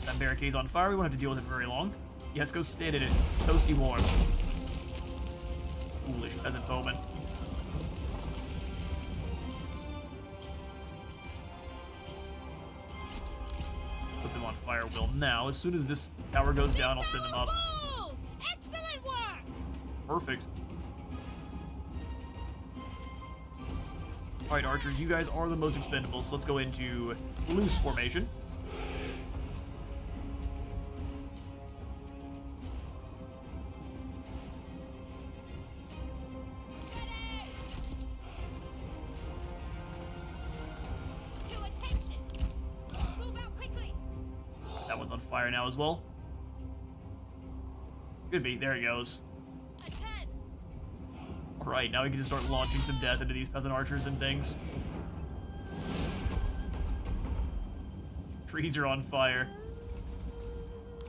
That barricade's on fire. We won't have to deal with it for very long. Yes, go stand in it. Toasty warm. Foolish peasant bowman. Put them on fire, Will. Now, as soon as this tower goes down, I'll send them up. Balls! Excellent work! Perfect. Alright, archers, you guys are the most expendable, so let's go into loose formation. To attention! Move out quickly! That one's on fire now as well. Could be. There he goes. Ahead! Alright, now we can just start launching some death into these peasant archers and things. Trees are on fire.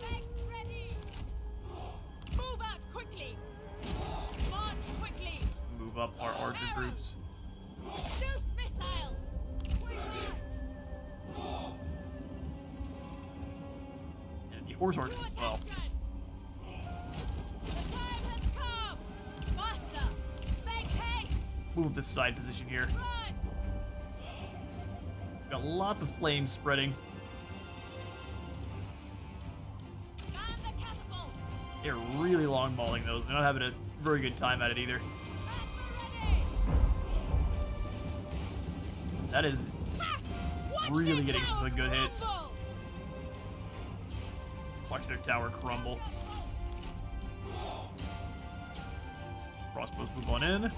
Make ready! Move out quickly! March quickly! Move up our archer groups. Loose missiles! And the horse archers as well. The time has come! Master! Make haste! Move this side position here. Run! Got lots of flames spreading. Man the catapult! They're really long balling those. They're not having a very good time at it either. Ready! That is Ha! Watch really their getting some tower good hits. crumble! Watch their tower crumble. Crossbows move on in. The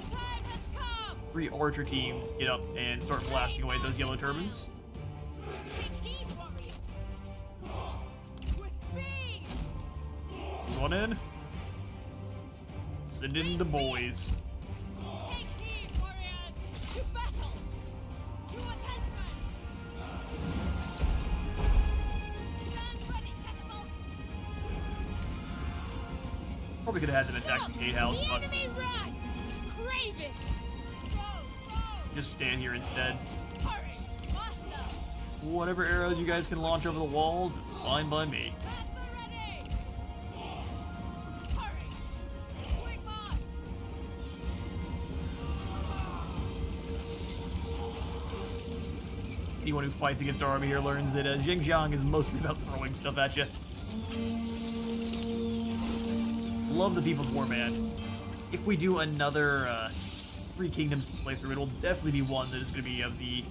time has come! 3 archer teams get up and start blasting away at those yellow turbans. Take heed, warrior! With speed! Move on in. Send in the boys. Take heed, warriors! To battle! To attention! Stand ready, catapult! Probably could have had them attack the gatehouse, The but enemy run! Craven! just stand here instead. Hurry! Master! Whatever arrows you guys can launch over the walls is fine by me. Master ready! Hurry! Quick march! Anyone who fights against our army here learns that Zheng Jiang is mostly about throwing stuff at you. Love the People's War, man. If we do another Three Kingdoms playthrough, it'll definitely be one that is going to be of the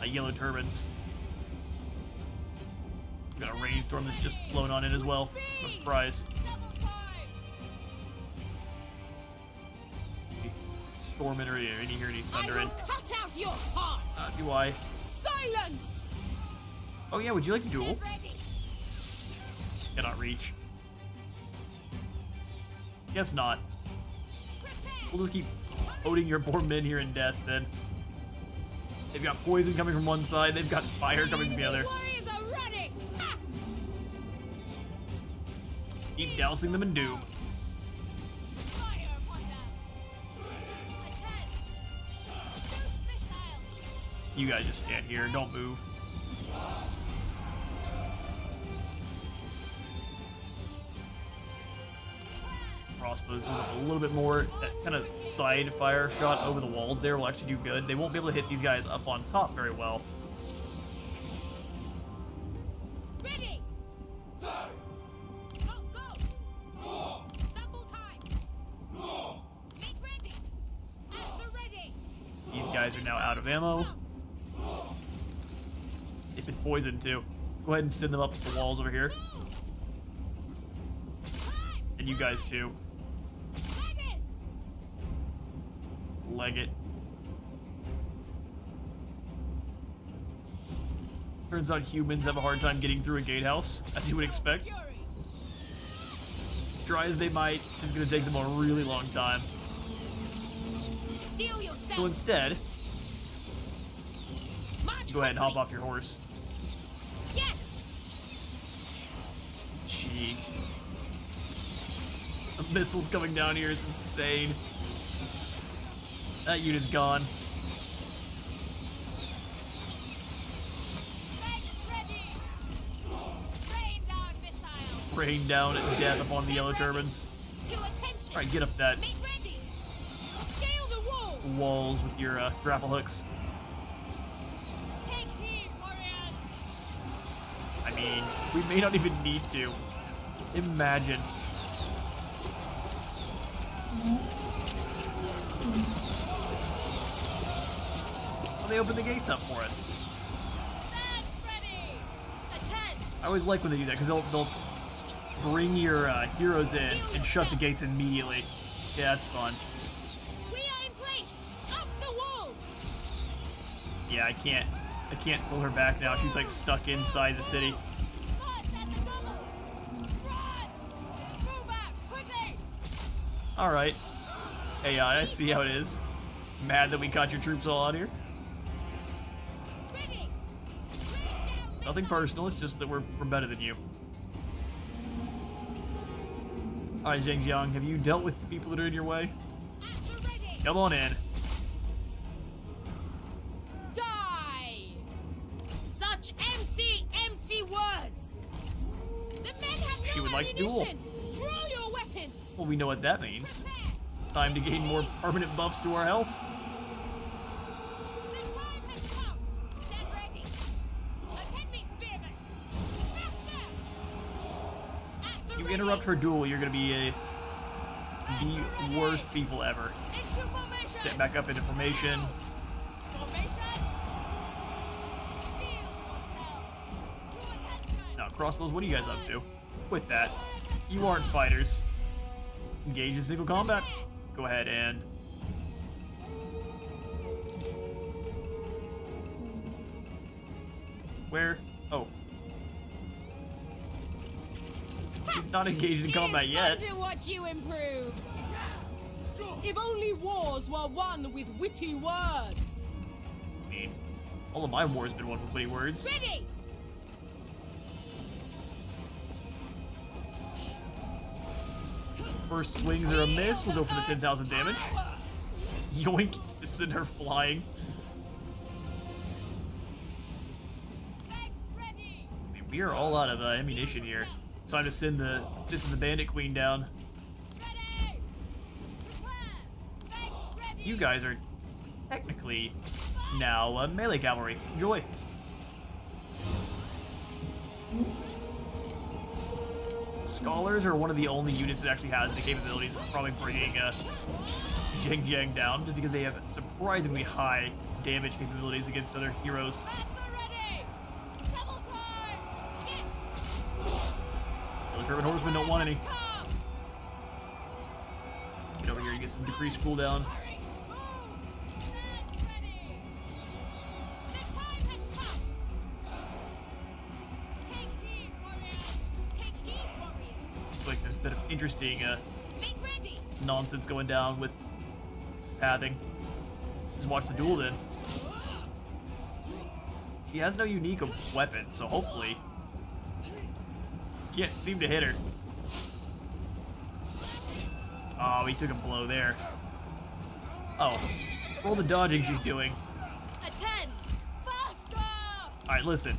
Yellow Turbans. We've got a rainstorm that's just flown on in as well. No surprise. Storming or any hear any thunder in. Cut out your heart! Do I? Silence! Oh yeah, would you like to duel? Get ready! Cannot reach. Guess not. We'll just keep loading your poor men here in death then. They've got poison coming from one side, they've got fire coming from the other. Warriors are running! Ha! Keep dousing them in doom. Fire upon them! Attack! Shoot missiles! You guys just stand here, don't move. Crossbows move up a little bit more. That kind of side fire shot over the walls there will actually do good. They won't be able to hit these guys up on top very well. Ready! Go! Go! Double time! Make ready! At the ready! These guys are now out of ammo. They've been poisoned too. Go ahead and send them up the walls over here. And you guys too. Leg it. Turns out humans have a hard time getting through a gatehouse, as you would expect. Try as they might, it's gonna take them a really long time. Steal yourself! So instead, March go ahead and hop quickly. off your horse. Yes! Gee. The missiles coming down here is insane. That unit's gone. Make ready! Rain down missiles! Rain down death upon the Yellow Turbans. To attention! Alright, get up that Make ready! Scale the wall! walls with your grapple hooks. Take heed, warriors! I mean, we may not even need to. Imagine. Well, they open the gates up for us. Stand ready! Attack! I always like when they do that because they'll bring your heroes in and shut the gates immediately. Yeah, that's fun. We are in place! Up the walls! Yeah, I can't pull her back now. She's like stuck inside the city. March at the double! Run! Move out quickly! All right. AI, I see how it is. Mad that we got your troops all out here. Ready! It's nothing personal. It's just that we're better than you. All right, Zheng Jiang, have you dealt with the people that are in your way? At the ready! Come on in. Die! Such empty, empty words! The men have She no would like to duel. ammunition! Draw your weapons! Well, we know what that means. Prepare! Time to gain more permanent buffs to our health. The time has come! Stand ready! Attend me, spearmen! Faster! At the You ready! interrupt her duel, you're gonna be the worst people ever. Into formation! Set back up into formation. Formation! Steel yourself! To attention! Now, crossbows, what are you guys up to? Quit that. You aren't fighters. Engage in single combat. Go ahead and... Where? Oh. He's not engaged in combat yet. To watch you improve! If only wars were won with witty words. I mean, all of my wars have been won with witty words. Ready! first swings are a miss. We'll go for the 10,000 damage. Yoink! Just send her flying. I mean, we are all out of ammunition here. It's time to send the Bandit Queen down. You guys are technically now melee cavalry. Enjoy. Scholars are one of the only units that actually has the capabilities of probably bringing Zheng Jiang down, just because they have surprisingly high damage capabilities against other heroes. The Turban Horsemen don't want any. Get over here and get some decreased cooldown. Like there's a bit of interesting nonsense going down with pathing. Just watch the duel then. She has no unique weapon, so hopefully can't seem to hit her. Oh, he took a blow there. Oh, roll the dodging she's doing. Alright, listen.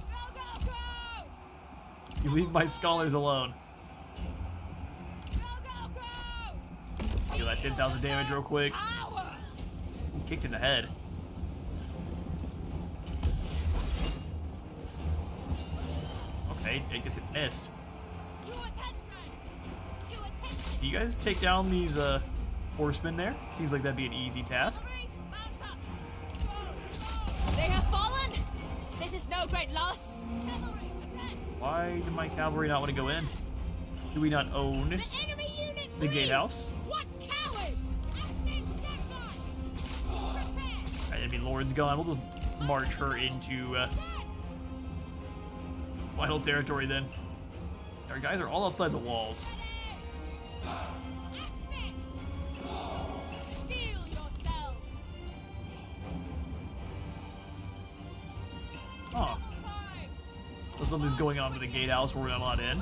You leave my scholars alone. Do that 10,000 damage real quick. Kicked in the head. Okay, I guess it missed. Do you guys take down these horsemen there? Seems like that'd be an easy task. They have fallen. This is no great loss. Why did my cavalry not want to go in? Do we not own the gatehouse? I mean, Lord's gone. We'll just march her into final territory then. Our guys are all outside the walls. Huh. So something's going on with the gatehouse where we're not allowed in.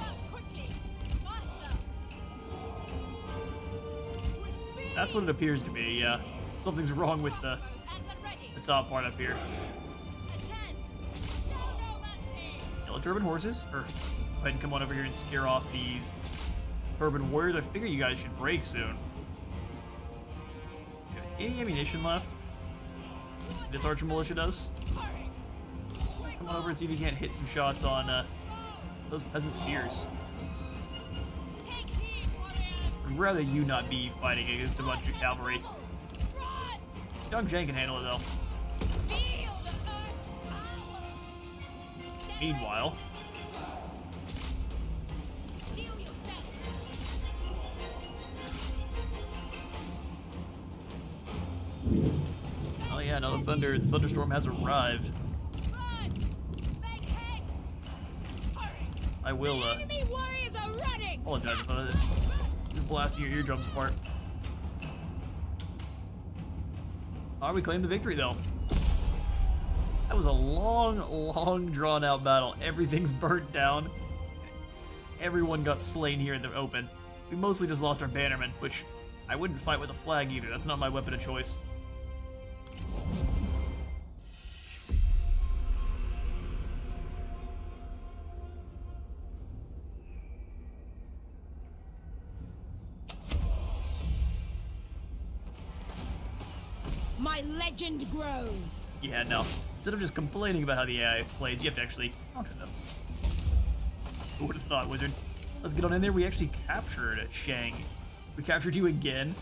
That's what it appears to be, yeah. Something's wrong with the top part up here. Yellow Turban Horses, or go ahead and come on over here and scare off these Turban Warriors. I figure you guys should break soon. Any ammunition left? This Archer Militia does. Come on over and see if you can't hit some shots on those peasant spears. I'd rather you not be fighting against a bunch of cavalry. Zheng Jiang can handle it though. Meanwhile, oh yeah, no, the thunderstorm has arrived. I will apologize if I just blast your eardrums apart. We claimed the victory though. That was a long drawn out battle. Everything's burnt down. Everyone got slain here in the open. We mostly just lost our bannermen, which I wouldn't fight with a flag either. That's not my weapon of choice. My legend grows. Yeah, no. Instead of just complaining about how the AI plays, you have to actually counter them. Who would have thought, Wizard? Let's get on in there. We actually captured Shang. We captured you again.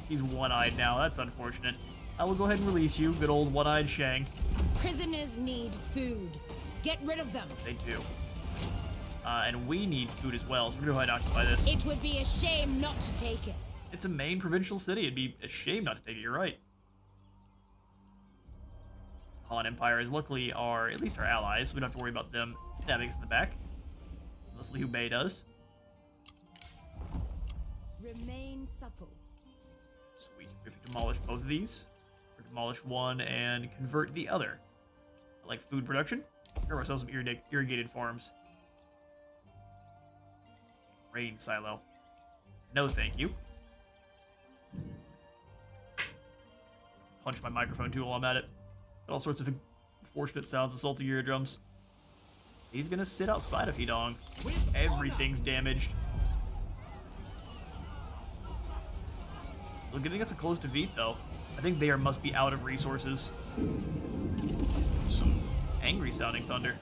He's one-eyed now. That's unfortunate. I will go ahead and release you, good old one-eyed Shang. Prisoners need food. Get rid of them. They do. And we need food as well, so we're going to go ahead and occupy this. It would be a shame not to take it. It's a main provincial city. It'd be a shame not to take it. You're right. Han Empire is luckily at least our allies, so we don't have to worry about them stabbing us in the back. Unless Liu Bei does. Remain supple. Sweet. We have to demolish both of these. Or demolish one and convert the other. I like food production. Grab ourselves some irrigated farms. Grain silo. No, thank you. Punch my microphone too while I'm at it. All sorts of unfortunate sounds assaulting your eardrums. He's gonna sit outside of Hedong. Everything's damaged. Still getting us a close defeat, though. I think they must be out of resources. Some angry-sounding thunder.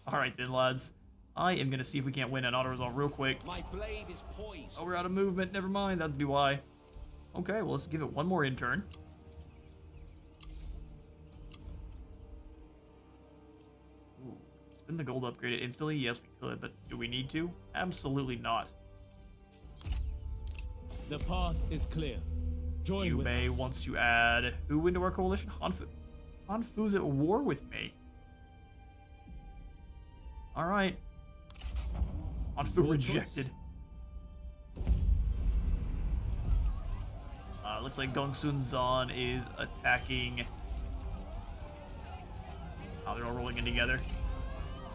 Alright then, lads. I am gonna see if we can't win an auto-resolve real quick. My blade is poised. Oh, we're out of movement. Never mind. That'd be why. Okay, well, let's give it one more in-turn. Ooh, spin the gold upgraded instantly? Yes, we could, but do we need to? Absolutely not. The path is clear. Join with Yubei us. wants to add who into our coalition? Hanfu. Hanfu's at war with me. Alright. Hanfu rejected. Looks like Gongsun Zan is attacking. Oh, they're all rolling in together.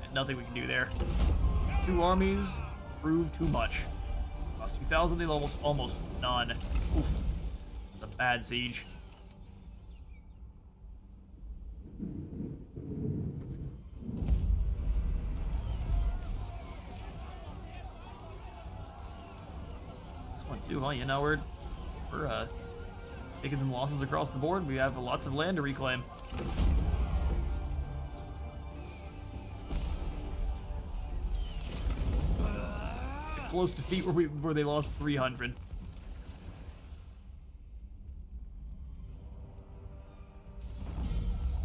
And nothing we can do there. Two armies prove too much. Lost 2,000, they almost none. Oof. That's a bad siege. This one too, huh? You know, we're taking some losses across the board. We have lots of land to reclaim. A close defeat where they lost 300.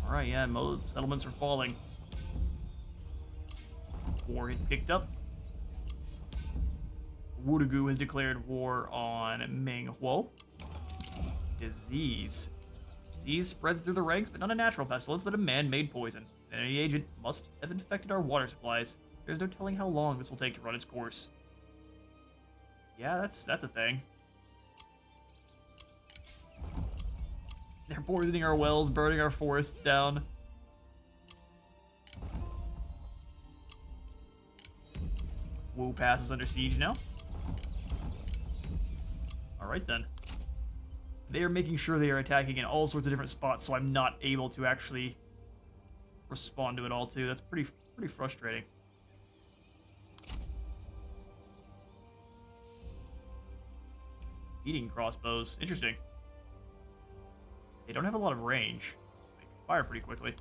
Alright, yeah, most settlements are falling. War has kicked up. Wudugu has declared war on Minghuo. Disease. Disease spreads through the ranks, but not a natural pestilence, but a man-made poison. Any agent must have infected our water supplies. There's no telling how long this will take to run its course. Yeah, that's a thing. They're poisoning our wells, burning our forests down. Wu Pass is under siege now. Alright then. They are making sure they are attacking in all sorts of different spots, so I'm not able to actually respond to it all too. That's pretty frustrating. Eating crossbows. Interesting. They don't have a lot of range. They can fire pretty quickly.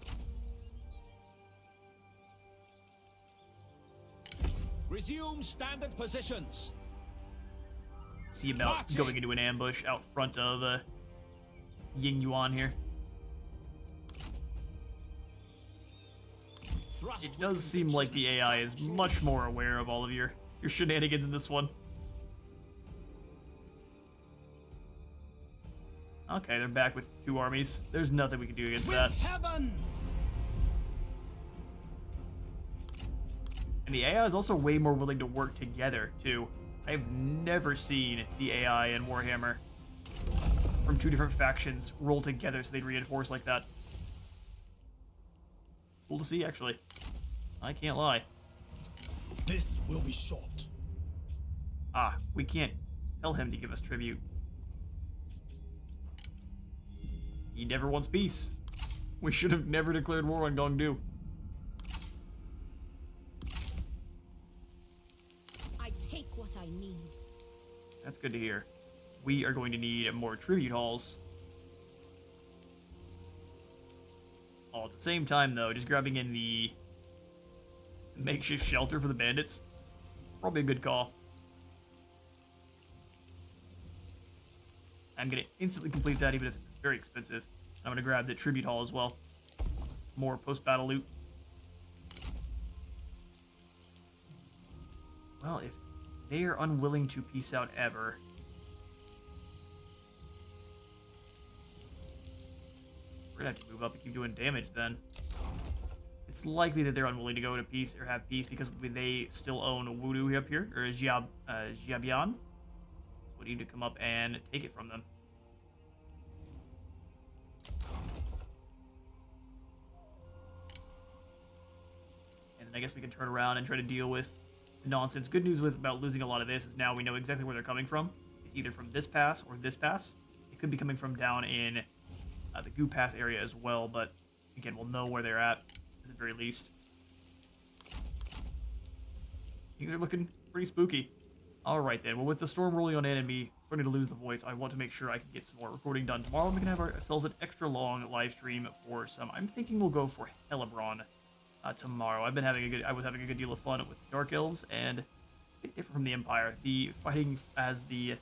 Resume standard positions. See about going into an ambush out front of Ying Yuan here. It does seem like the AI is much more aware of all of your shenanigans in this one. Okay, they're back with two armies. There's nothing we can do against that. Heaven! And the AI is also way more willing to work together, too. I've never seen the AI and Warhammer from two different factions roll together so they'd reinforce like that. Cool to see, actually. I can't lie. This will be short. Ah, we can't tell him to give us tribute. He never wants peace. We should have never declared war on Gongdu. I take what I need. That's good to hear. We are going to need more tribute halls. All at the same time, though, just grabbing in the makeshift shelter for the bandits. Probably a good call. I'm going to instantly complete that, even if it's very expensive. I'm going to grab the tribute hall as well. More post-battle loot. Well, if they are unwilling to peace out ever, we're going to have to move up and keep doing damage then. It's likely that they're unwilling to go to peace or have peace because they still own Wudu up here, or Jiabian. So we need to come up and take it from them. And then I guess we can turn around and try to deal with nonsense. Good news about losing a lot of this is now we know exactly where they're coming from. It's either from this pass or this pass. It could be coming from down in the Goo Pass area as well, but again, we'll know where they're at the very least. Things are looking pretty spooky. All right, then. Well, with the storm rolling on in and me starting to lose the voice, I want to make sure I can get some more recording done tomorrow. We're going to have ourselves an extra long live stream for some. I'm thinking we'll go for Helebron tomorrow. I was having a good deal of fun with the Dark Elves, and a bit different from the Empire. The fighting as the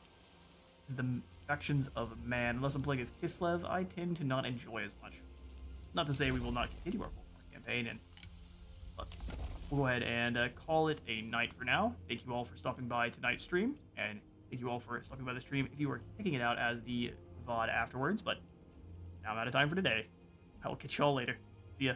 factions of man. Unless I'm playing as Kislev, I tend to not enjoy as much. Not to say we will not continue our campaign, but we'll go ahead and call it a night for now. Thank you all for stopping by tonight's stream, and thank you all for stopping by the stream if you were checking it out as the VOD afterwards, but now I'm out of time for today. I will catch y'all later. See ya.